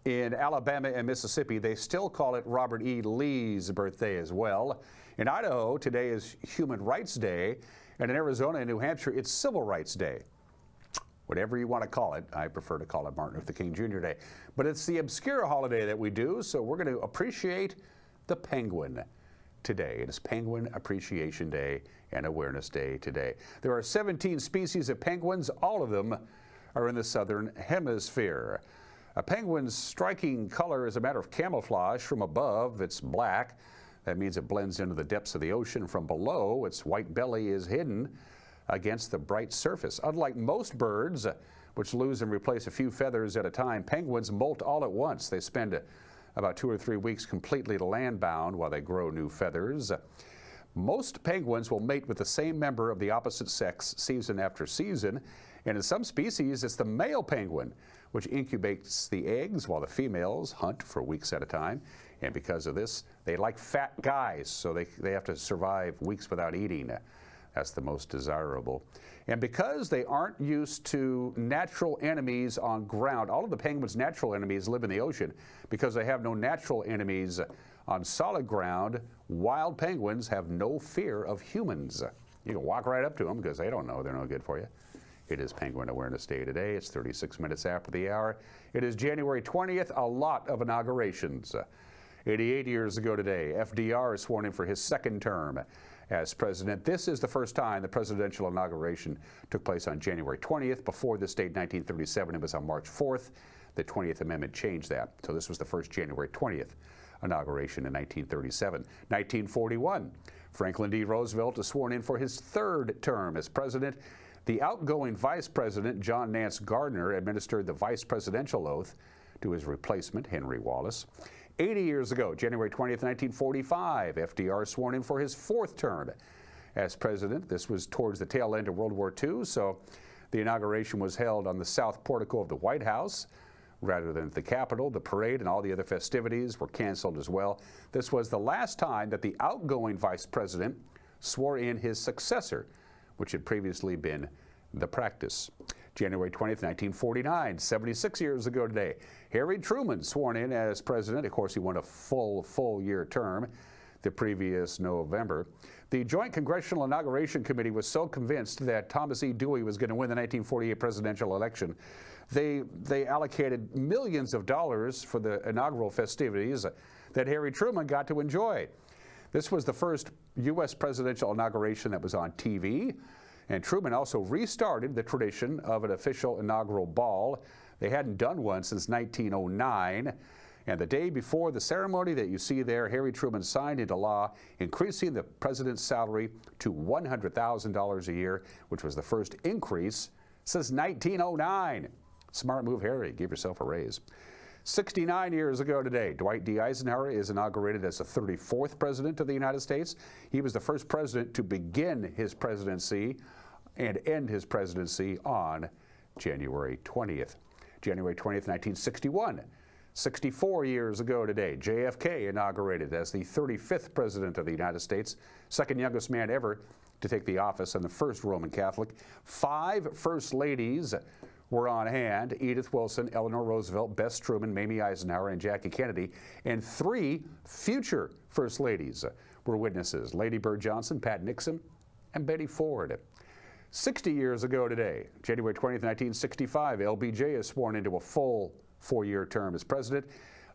Speaker 1: in Alabama and Mississippi, they still call it Robert E. Lee's birthday as well. In Idaho, today is Human Rights Day, and in Arizona and New Hampshire, it's Civil Rights Day. Whatever you want to call it, I prefer to call it Martin Luther King Jr. Day. But it's the obscure holiday that we do, so we're going to appreciate the penguin today. It is Penguin Appreciation Day and Awareness Day today. There are 17 species of penguins. All of them are in the southern hemisphere. A penguin's striking color is a matter of camouflage. From above, it's black. That means it blends into the depths of the ocean. From below, its white belly is hidden against the bright surface. Unlike most birds, which lose and replace a few feathers at a time, penguins molt all at once. They spend about 2 or 3 weeks completely land-bound while they grow new feathers. Most penguins will mate with the same member of the opposite sex season after season, and in some species, it's the male penguin which incubates the eggs while the females hunt for weeks at a time. And because of this, they like fat guys, so they have to survive weeks without eating. That's the most desirable. And because they aren't used to natural enemies on ground, all of the penguins' natural enemies live in the ocean. Because they have no natural enemies on solid ground, wild penguins have no fear of humans. You can walk right up to them because they don't know they're no good for you. It is Penguin Awareness Day today. It's 36 minutes after the hour. It is January 20th, a lot of inaugurations. 88 years ago today, FDR is sworn in for his second term as president. This is the first time the presidential inauguration took place on January 20th. Before this date, 1937, it was on March 4th. The 20th Amendment changed that. So this was the first January 20th inauguration in 1937. 1941, Franklin D. Roosevelt is sworn in for his third term as president. The outgoing vice president, John Nance Gardner, administered the vice presidential oath to his replacement, Henry Wallace. 80 years ago, January 20th, 1945, FDR sworn in for his fourth term as president. This was towards the tail end of World War II, so the inauguration was held on the south portico of the White House rather than at the Capitol. The parade and all the other festivities were canceled as well. This was the last time that the outgoing vice president swore in his successor, which had previously been the practice. January 20th, 1949, 76 years ago today, Harry Truman sworn in as president. Of course, he won a full year term the previous November. The Joint Congressional Inauguration Committee was so convinced that Thomas E. Dewey was going to win the 1948 presidential election, they allocated millions of dollars for the inaugural festivities that Harry Truman got to enjoy. This was the first U.S. presidential inauguration that was on TV, and Truman also restarted the tradition of an official inaugural ball. They hadn't done one since 1909, and the day before the ceremony that you see there, Harry Truman signed into law increasing the president's salary to $100,000 a year, which was the first increase since 1909. Smart move, Harry. Give yourself a raise. 69 years ago today, Dwight D. Eisenhower is inaugurated as the 34th president of the United States. He was the first president to begin his presidency and end his presidency on January 20th. January 20th, 1961. 64 years ago today, JFK inaugurated as the 35th president of the United States, second youngest man ever to take the office and the first Roman Catholic. 5 first ladies were on hand: Edith Wilson, Eleanor Roosevelt, Bess Truman, Mamie Eisenhower, and Jackie Kennedy. And 3 future first ladies were witnesses: Lady Bird Johnson, Pat Nixon, and Betty Ford. 60 years ago today, January 20th, 1965, LBJ is sworn into a full 4-year term as president.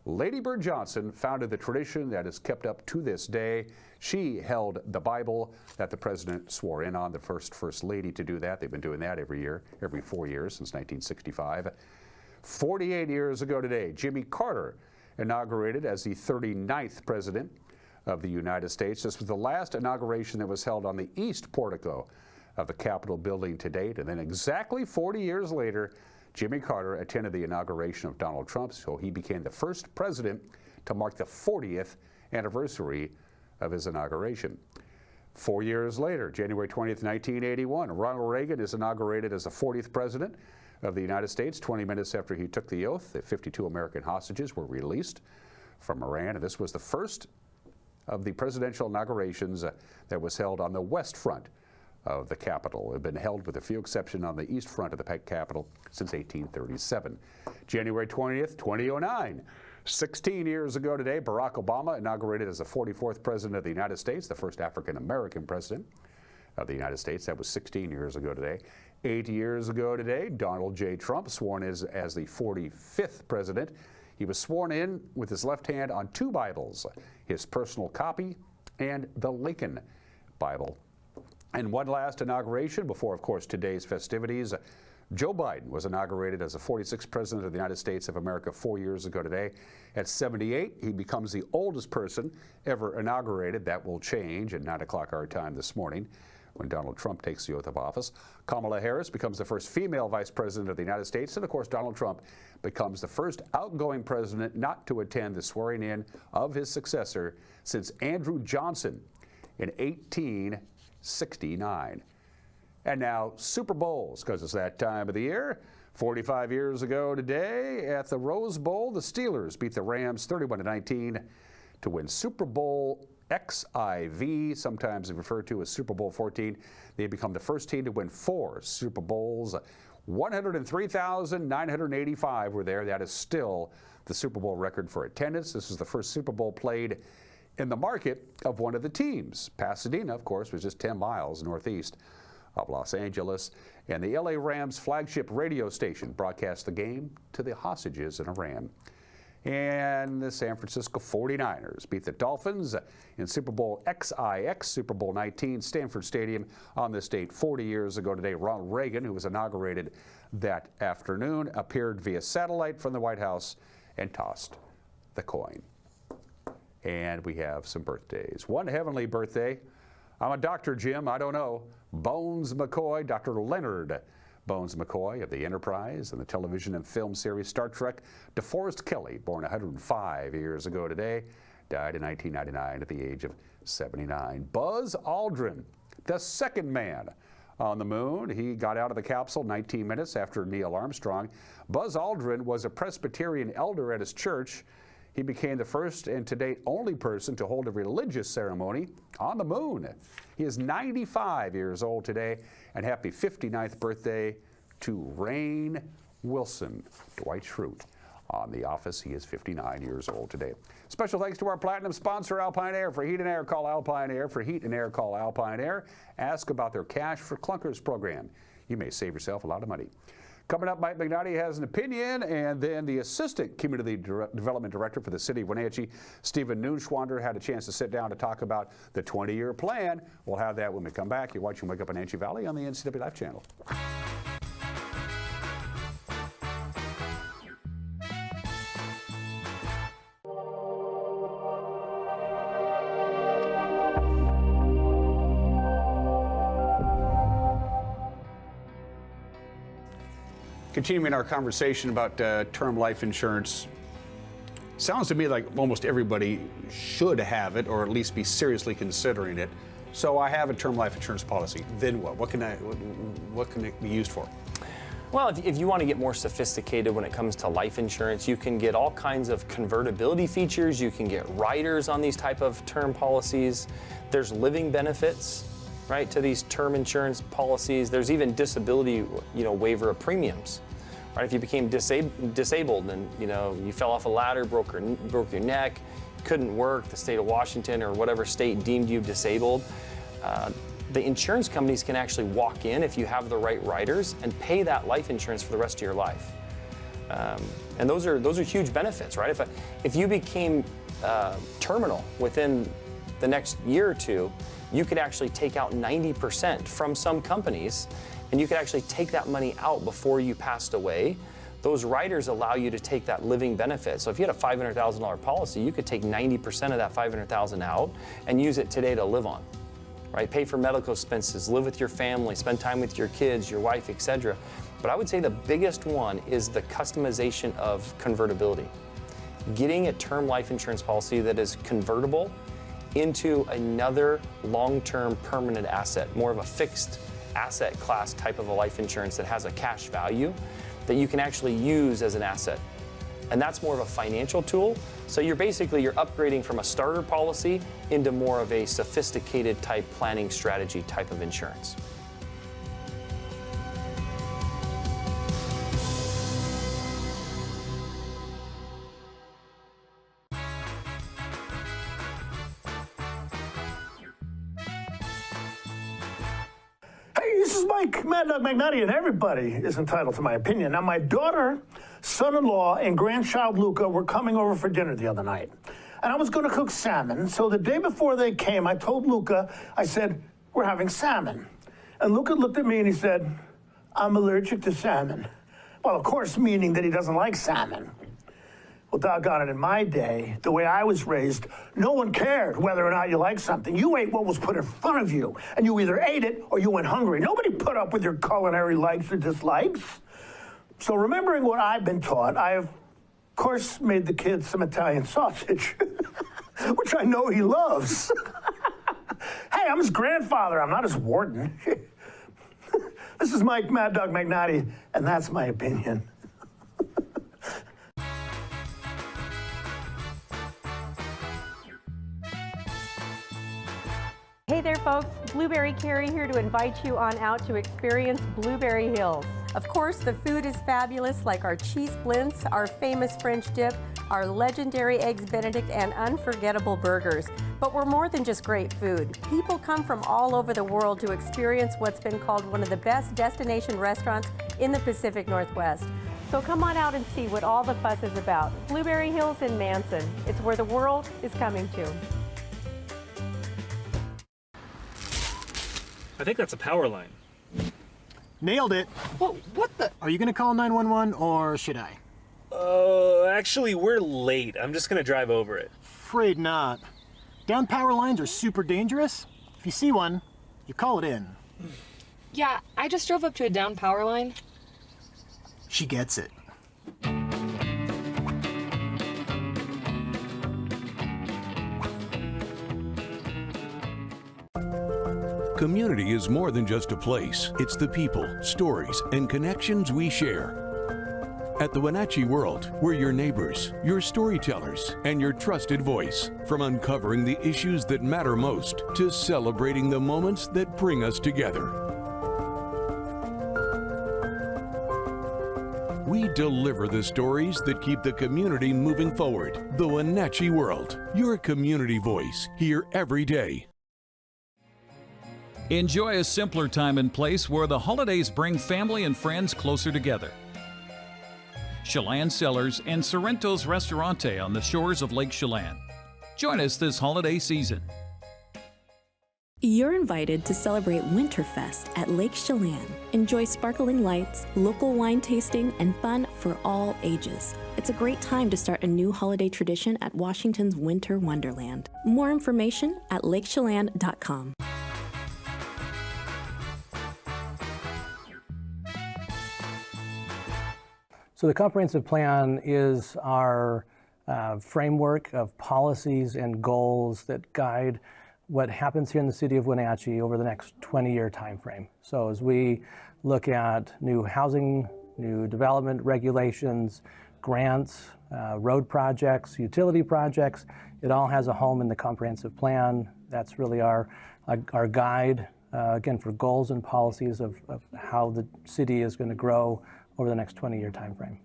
Speaker 1: Lady Bird Johnson founded the tradition that is kept up to this day. She held the Bible that the president swore in on, the first lady to do that. They've been doing that every year, every 4 years since 1965. 48 years ago today, Jimmy Carter inaugurated as the 39th president of the United States. This was the last inauguration that was held on the east portico of the Capitol building to date. And then exactly 40 years later, Jimmy Carter attended the inauguration of Donald Trump, so he became the first president to mark the 40th anniversary of his inauguration. 4 years later, January 20th, 1981, Ronald Reagan is inaugurated as the 40th president of the United States. 20 minutes after he took the oath, the 52 American hostages were released from Iran, and this was the first of the presidential inaugurations that was held on the west front of the Capitol. It had been held, with a few exceptions, on the east front of the Capitol since 1837. January 20th, 2009. 16 years ago today, Barack Obama inaugurated as the 44th president of the United States, the first African-American president of the United States. That was 16 years ago today. 8 years ago today, Donald J. Trump sworn as the 45th president. He was sworn in with his left hand on two Bibles, his personal copy and the Lincoln Bible. And one last inauguration before, of course, today's festivities. Joe Biden was inaugurated as the 46th president of the United States of America 4 years ago today. At 78, he becomes the oldest person ever inaugurated. That will change at 9 o'clock our time this morning when Donald Trump takes the oath of office. Kamala Harris becomes the first female vice president of the United States. And of course, Donald Trump becomes the first outgoing president not to attend the swearing in of his successor since Andrew Johnson in 1869. And now Super Bowls, because it's that time of the year. 45 years ago today at the Rose Bowl, the Steelers beat the Rams 31-19 to win Super Bowl XIV, sometimes referred to as Super Bowl 14. They become the first team to win 4 Super Bowls. 103,985 were there. That is still the Super Bowl record for attendance. This is the first Super Bowl played in the market of one of the teams. Pasadena, of course, was just 10 miles northeast of Los Angeles, and the LA Rams flagship radio station broadcast the game to the hostages in Iran. And the San Francisco 49ers beat the Dolphins in Super Bowl XIX, Super Bowl 19, Stanford Stadium on this date 40 years ago today. Ronald Reagan, who was inaugurated that afternoon, appeared via satellite from the White House and tossed the coin. And we have some birthdays. One heavenly birthday. I'm a doctor, Jim. I don't know. Bones McCoy, Dr. Leonard Bones McCoy of the Enterprise and the television and film series Star Trek. DeForest Kelley, born 105 years ago today, died in 1999 at the age of 79. Buzz Aldrin, the second man on the moon. He got out of the capsule 19 minutes after Neil Armstrong. Buzz Aldrin was a Presbyterian elder at his church. He became the first and to date only person to hold a religious ceremony on the moon. He is 95 years old today, and happy 59th birthday to Rainn Wilson. Dwight Schrute on The Office. He is 59 years old today. Special thanks to our platinum sponsor, Alpine Air. For heat and air, call Alpine Air. For heat and air, call Alpine Air. Ask about their Cash for Clunkers program. You may save yourself a lot of money. Coming up, Mike McNulty has an opinion, and then the Assistant Community Development Director for the City of Wenatchee, Stephen Neunschwander, had a chance to sit down to talk about the 20-year plan. We'll have that when we come back. You're watching Wake Up Wenatchee Valley on the NCWLIFE channel. Continuing our conversation about term life insurance, sounds to me like almost everybody should have it, or at least be seriously considering it. So I have a term life insurance policy. Then what? What can it be used for?
Speaker 18: Well, if you want to get more sophisticated when it comes to life insurance, you can get all kinds of convertibility features. You can get riders on these type of term policies. There's living benefits, right, to these term insurance policies. There's even disability, waiver of premiums, right? If you became disabled and, you fell off a ladder, broke your neck, couldn't work, the state of Washington or whatever state deemed you disabled, the insurance companies can actually walk in if you have the right riders and pay that life insurance for the rest of your life. And those are huge benefits, right? If you became terminal within the next year or two, you could actually take out 90% from some companies, and you could actually take that money out before you passed away. Those riders allow you to take that living benefit. So if you had a $500,000 policy, you could take 90% of that $500,000 out and use it today to live on, right? Pay for medical expenses, live with your family, spend time with your kids, your wife, etc. But I would say the biggest one is the customization of convertibility. getting a term life insurance policy that is convertible into another long-term permanent asset, more of a fixed asset class type of a life insurance that has a cash value that you can actually use as an asset. And that's more of a financial tool. So you're upgrading from a starter policy into more of a sophisticated type planning strategy type of insurance.
Speaker 19: This is Mike Mad Dog McNutty, and everybody is entitled to my opinion. Now, my daughter, son-in-law, and grandchild Luca were coming over for dinner the other night. And I was going to cook salmon, so the day before they came, I told Luca, I said, we're having salmon. And Luca looked at me and he said, I'm allergic to salmon. Well, of course, meaning that he doesn't like salmon. Well, doggone it, in my day, the way I was raised, no one cared whether or not you liked something. You ate what was put in front of you, and you either ate it or you went hungry. Nobody put up with your culinary likes or dislikes. So remembering what I've been taught, I have, of course, made the kids some Italian sausage, which I know he loves. Hey, I'm his grandfather. I'm not his warden. This is Mike Mad Dog McNutty, and that's my opinion.
Speaker 20: Hey there folks, Blueberry Carrie here to invite you on out to experience Blueberry Hills. Of course, the food is fabulous, like our cheese blintz, our famous French dip, our legendary Eggs Benedict, and unforgettable burgers. But we're more than just great food. People come from all over the world to experience what's been called one of the best destination restaurants in the Pacific Northwest. So come on out and see what all the fuss is about. Blueberry Hills in Manson. It's where the world is coming to.
Speaker 21: I think that's a power line.
Speaker 22: Nailed it. What the? Are you gonna call 911 or should I?
Speaker 21: Actually, we're late. I'm just gonna drive over it.
Speaker 22: Afraid not. Down power lines are super dangerous. If you see one, you call it in.
Speaker 23: Yeah, I just drove up to a down power line.
Speaker 22: She gets it.
Speaker 24: Community is more than just a place. It's the people, stories, and connections we share. At the Wenatchee World, we're your neighbors, your storytellers, and your trusted voice. From uncovering the issues that matter most to celebrating the moments that bring us together. We deliver the stories that keep the community moving forward. The Wenatchee World, your community voice, here every day.
Speaker 10: Enjoy a simpler time and place where the holidays bring family and friends closer together. Chelan Cellars and Sorrento's Restaurante on the shores of Lake Chelan. Join us this holiday season.
Speaker 25: You're invited to celebrate Winterfest at Lake Chelan. Enjoy sparkling lights, local wine tasting, and fun for all ages. It's a great time to start a new holiday tradition at Washington's Winter Wonderland. More information at lakechelan.com.
Speaker 4: So the comprehensive plan is our framework of policies and goals that guide what happens here in the city of Wenatchee over the next 20-year time frame. So as we look at new housing, new development regulations, grants, road projects, utility projects, it all has a home in the comprehensive plan. That's really our guide, again, for goals and policies of how the city is going to grow over the next 20-year time frame.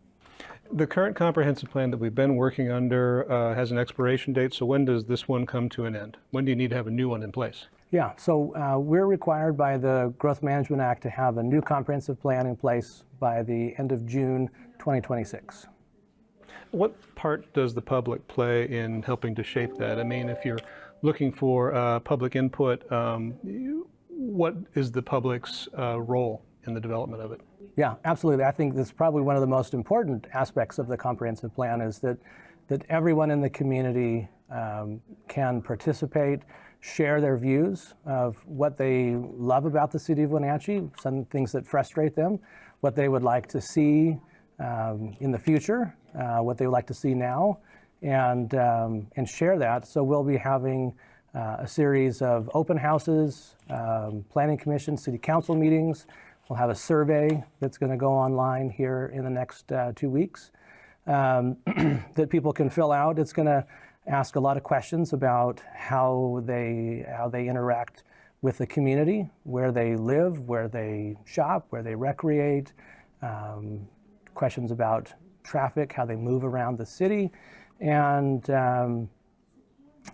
Speaker 26: The current comprehensive plan that we've been working under has an expiration date, so when does this one come to an end? When do you need to have a new one in place?
Speaker 4: Yeah, so we're required by the Growth Management Act to have a new comprehensive plan in place by the end of June 2026.
Speaker 26: What part does the public play in helping to shape that? I mean, if you're looking for public input, what is the public's role in the development of it?
Speaker 4: Yeah, absolutely. I think that's probably one of the most important aspects of the comprehensive plan is that everyone in the community can participate, share their views of what they love about the city of Wenatchee, some things that frustrate them, what they would like to see in the future, what they would like to see now, and share that. So we'll be having a series of open houses, planning commission, city council meetings. We'll have a survey that's going to go online here in the next 2 weeks that people can fill out. It's going to ask a lot of questions about how they interact with the community, where they live, where they shop, where they recreate, questions about traffic, how they move around the city, and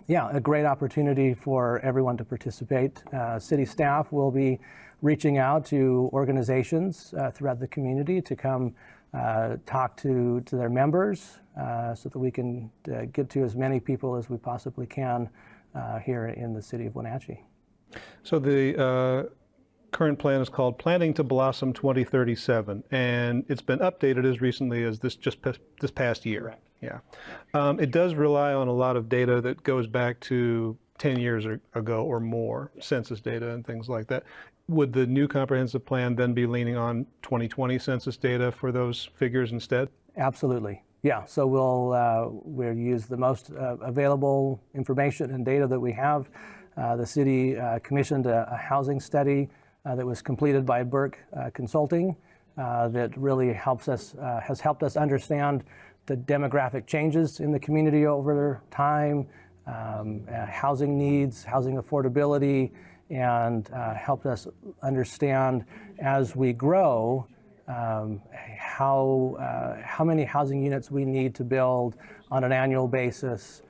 Speaker 4: yeah, a great opportunity for everyone to participate. City staff will be reaching out to organizations throughout the community to come talk to their members so that we can get to as many people as we possibly can here in the city of Wenatchee.
Speaker 26: So the current plan is called Planning to Blossom 2037, and it's been updated as recently as this past year. Correct. Yeah. It does rely on a lot of data that goes back to 10 years ago or more, census data and things like that. Would the new comprehensive plan then be leaning on 2020 census data for those figures instead?
Speaker 4: Absolutely. Yeah. So we'll use the most available information and data that we have. The city commissioned a housing study that was completed by Burke Consulting that really has helped us understand the demographic changes in the community over time, housing needs, housing affordability, and helped us understand as we grow how many housing units we need to build on an annual basis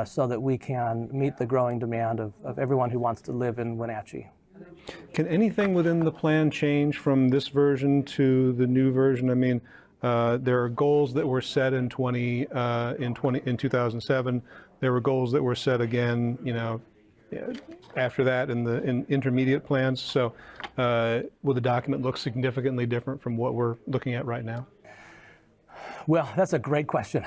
Speaker 4: so that we can meet the growing demand of everyone who wants to live in Wenatchee.
Speaker 26: Can anything within the plan change from this version to the new version? I mean, there are goals that were set in 2007. There were goals that were set again, after that in intermediate plans. So will the document look significantly different from what we're looking at right now?
Speaker 4: Well, that's a great question.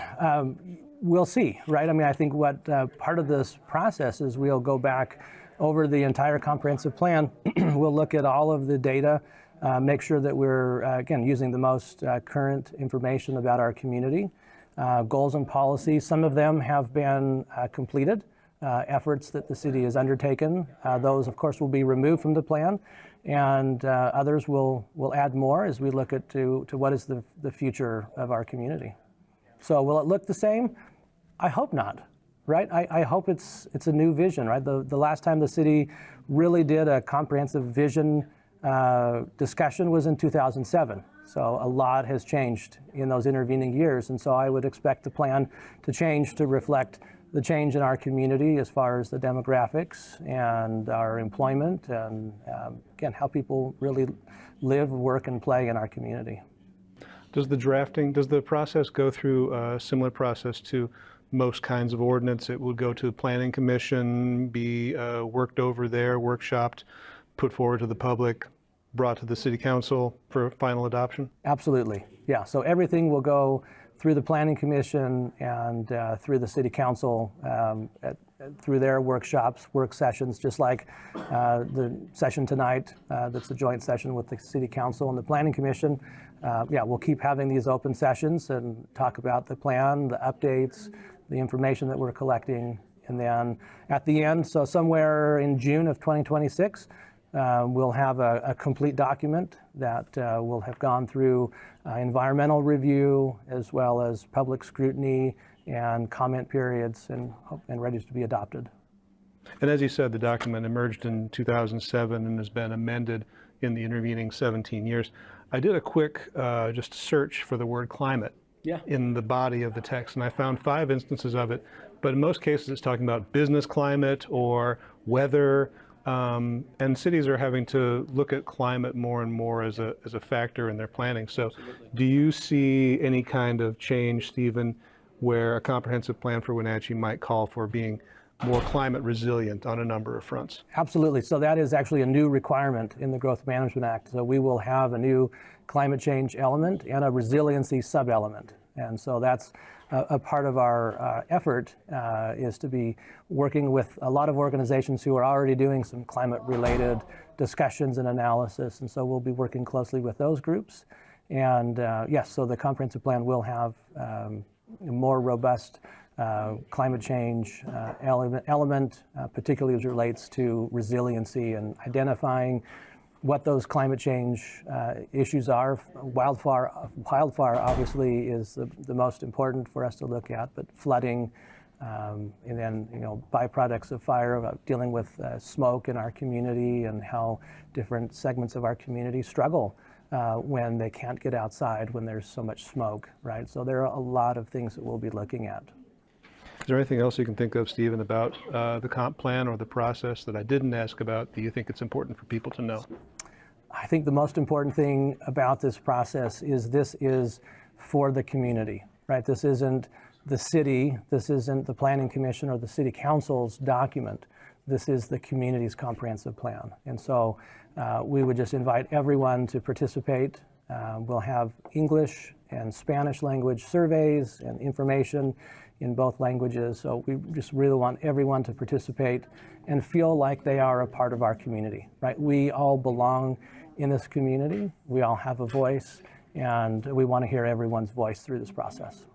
Speaker 4: We'll see, right? I mean, I think what part of this process is we'll go back over the entire comprehensive plan. We'll look at all of the data, make sure that we're, again, using the most current information about our community. Goals and policies, some of them have been completed, efforts that the city has undertaken. Those, of course, will be removed from the plan, and others will add more as we look at to what is the future of our community. So will it look the same? I hope not. Right? I hope it's a new vision, right? The last time the city really did a comprehensive vision discussion was in 2007. So a lot has changed in those intervening years. And so I would expect the plan to change to reflect the change in our community as far as the demographics and our employment and, again, how people really live, work, and play in our community.
Speaker 26: Does the process go through a similar process to most kinds of ordinance? It would go to the Planning Commission, be worked over there, workshopped, put forward to the public, brought to the City Council for final adoption?
Speaker 4: Absolutely, yeah. So everything will go through the Planning Commission and through the City Council through their workshops, work sessions, just like the session tonight that's a joint session with the City Council and the Planning Commission. Yeah, we'll keep having these open sessions and talk about the plan, the updates, the information that we're collecting, and then at the end, so somewhere in June of 2026, we'll have a complete document that will have gone through environmental review as well as public scrutiny and comment periods and ready to be adopted.
Speaker 26: And as you said, the document emerged in 2007 and has been amended in the intervening 17 years. I did a quick just search for the word climate in the body of the text, and I found 5 instances of it, but in most cases it's talking about business climate or weather, and cities are having to look at climate more and more as a factor in their planning. So do you see any kind of change, Stephen, where a comprehensive plan for Wenatchee might call for being more climate resilient on a number of fronts?
Speaker 4: Absolutely. So that is actually a new requirement in the Growth Management Act. So we will have a new climate change element and a resiliency sub-element. And so that's a part of our effort is to be working with a lot of organizations who are already doing some climate-related discussions and analysis. And so we'll be working closely with those groups. And yes, so the comprehensive plan will have more robust climate change element, particularly as it relates to resiliency and identifying what those climate change issues are. Wildfire obviously is the most important for us to look at, but flooding, and then byproducts of fire, dealing with smoke in our community and how different segments of our community struggle when they can't get outside when there's so much smoke, right? So there are a lot of things that we'll be looking at.
Speaker 26: Is there anything else you can think of, Stephen, about the comp plan or the process that I didn't ask about that you think it's important for people to know?
Speaker 4: I think the most important thing about this process is this is for the community, right? This isn't the city, this isn't the Planning Commission or the City Council's document. This is the community's comprehensive plan. And so we would just invite everyone to participate. We'll have English and Spanish language surveys and information in both languages. So we just really want everyone to participate and feel like they are a part of our community, right? We all belong in this community. We all have a voice, and we want to hear everyone's voice through this process.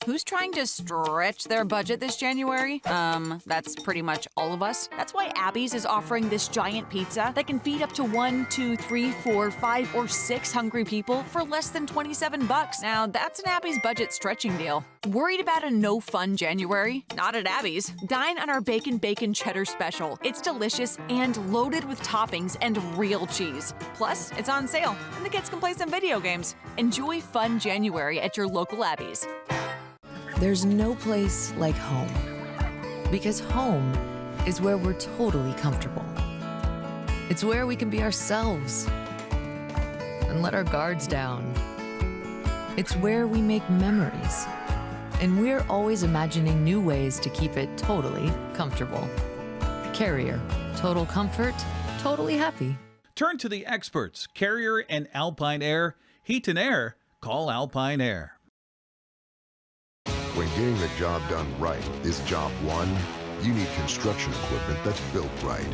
Speaker 2: Who's trying to stretch their budget this January? That's pretty much all of us. That's why Abby's is offering this giant pizza that can feed up to 1, 2, 3, 4, 5, or 6 hungry people for less than $27. Now, that's an Abby's budget stretching deal. Worried about a no-fun January? Not at Abby's. Dine on our Bacon Cheddar Special. It's delicious and loaded with toppings and real cheese. Plus, it's on sale, and the kids can play some video games. Enjoy fun January at your local Abby's.
Speaker 3: There's no place like home, because home is where we're totally comfortable. It's where we can be ourselves and let our guards down. It's where we make memories, and we're always imagining new ways to keep it totally comfortable. Carrier, total comfort, totally happy.
Speaker 10: Turn to the experts, Carrier and Alpine Air. Heat and air, call Alpine Air.
Speaker 5: When getting the job done right is job one, you need construction equipment that's built right.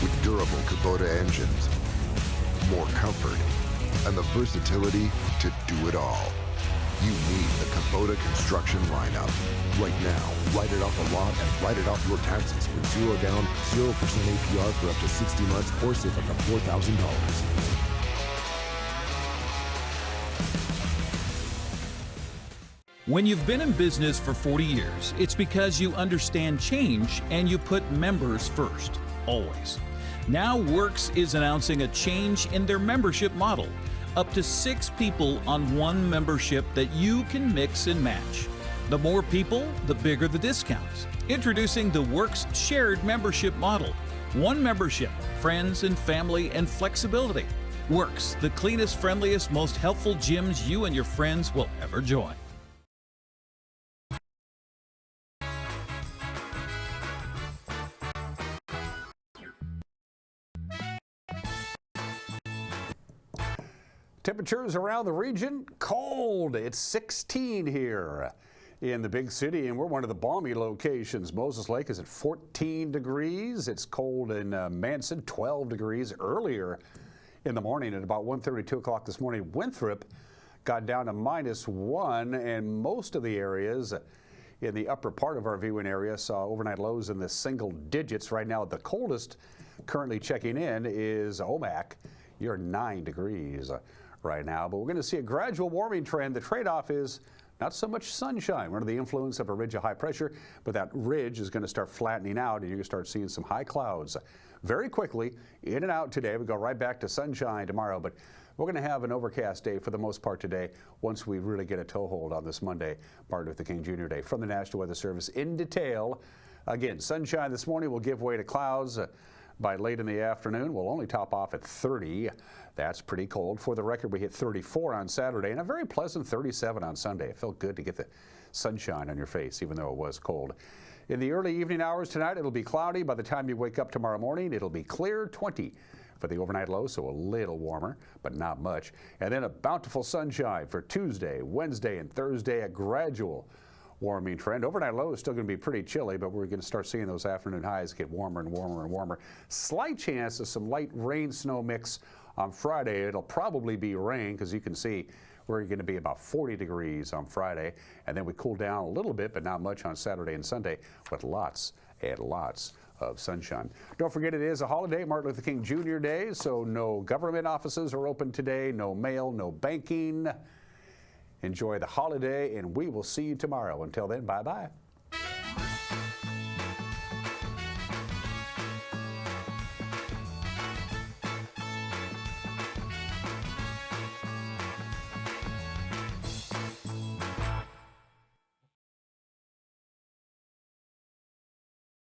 Speaker 5: With durable Kubota engines, more comfort, and the versatility to do it all. You need the Kubota construction lineup. Right now, write it off a lot and write it off your taxes for 0 down, 0% APR for up to 60 months or save up to $4,000.
Speaker 10: When you've been in business for 40 years, it's because you understand change and you put members first, always. Now Works is announcing a change in their membership model. Up to 6 people on one membership that you can mix and match. The more people, the bigger the discounts. Introducing the Works shared membership model. One membership, friends and family and flexibility. Works, the cleanest, friendliest, most helpful gyms you and your friends will ever join.
Speaker 1: Temperatures around the region, cold. It's 16 here in the big city, and we're one of the balmy locations. Moses Lake is at 14 degrees. It's cold in Manson, 12 degrees earlier in the morning at about 1:30, 2 o'clock this morning. Winthrop got down to -1, and most of the areas in the upper part of our viewing area saw overnight lows in the single digits. Right now, the coldest currently checking in is Omak. You're 9 degrees right now, but we're going to see a gradual warming trend. The trade-off is not so much sunshine. We're under the influence of a ridge of high pressure, but that ridge is going to start flattening out, and you're going to start seeing some high clouds very quickly in and out today. We go right back to sunshine tomorrow, but we're going to have an overcast day for the most part today once we really get a toehold on this Monday, Martin Luther King Jr. Day. From the National Weather Service in detail, again, sunshine this morning will give way to clouds. By late in the afternoon, we'll only top off at 30. That's pretty cold. For the record, we hit 34 on Saturday and a very pleasant 37 on Sunday. It felt good to get the sunshine on your face, even though it was cold. In the early evening hours tonight, it'll be cloudy. By the time you wake up tomorrow morning, it'll be clear, 20 for the overnight low, so a little warmer, but not much. And then a bountiful sunshine for Tuesday, Wednesday, and Thursday, a gradual warming trend. Overnight low is still going to be pretty chilly, but we're going to start seeing those afternoon highs get warmer and warmer and warmer. Slight chance of some light rain snow mix on Friday. It'll probably be rain because you can see we're going to be about 40 degrees on Friday, and then we cool down a little bit, but not much on Saturday and Sunday, with lots and lots of sunshine. Don't forget, it is a holiday, Martin Luther King Jr. Day, so no government offices are open today, no mail, no banking. Enjoy the holiday, and we will see you tomorrow. Until then, bye-bye.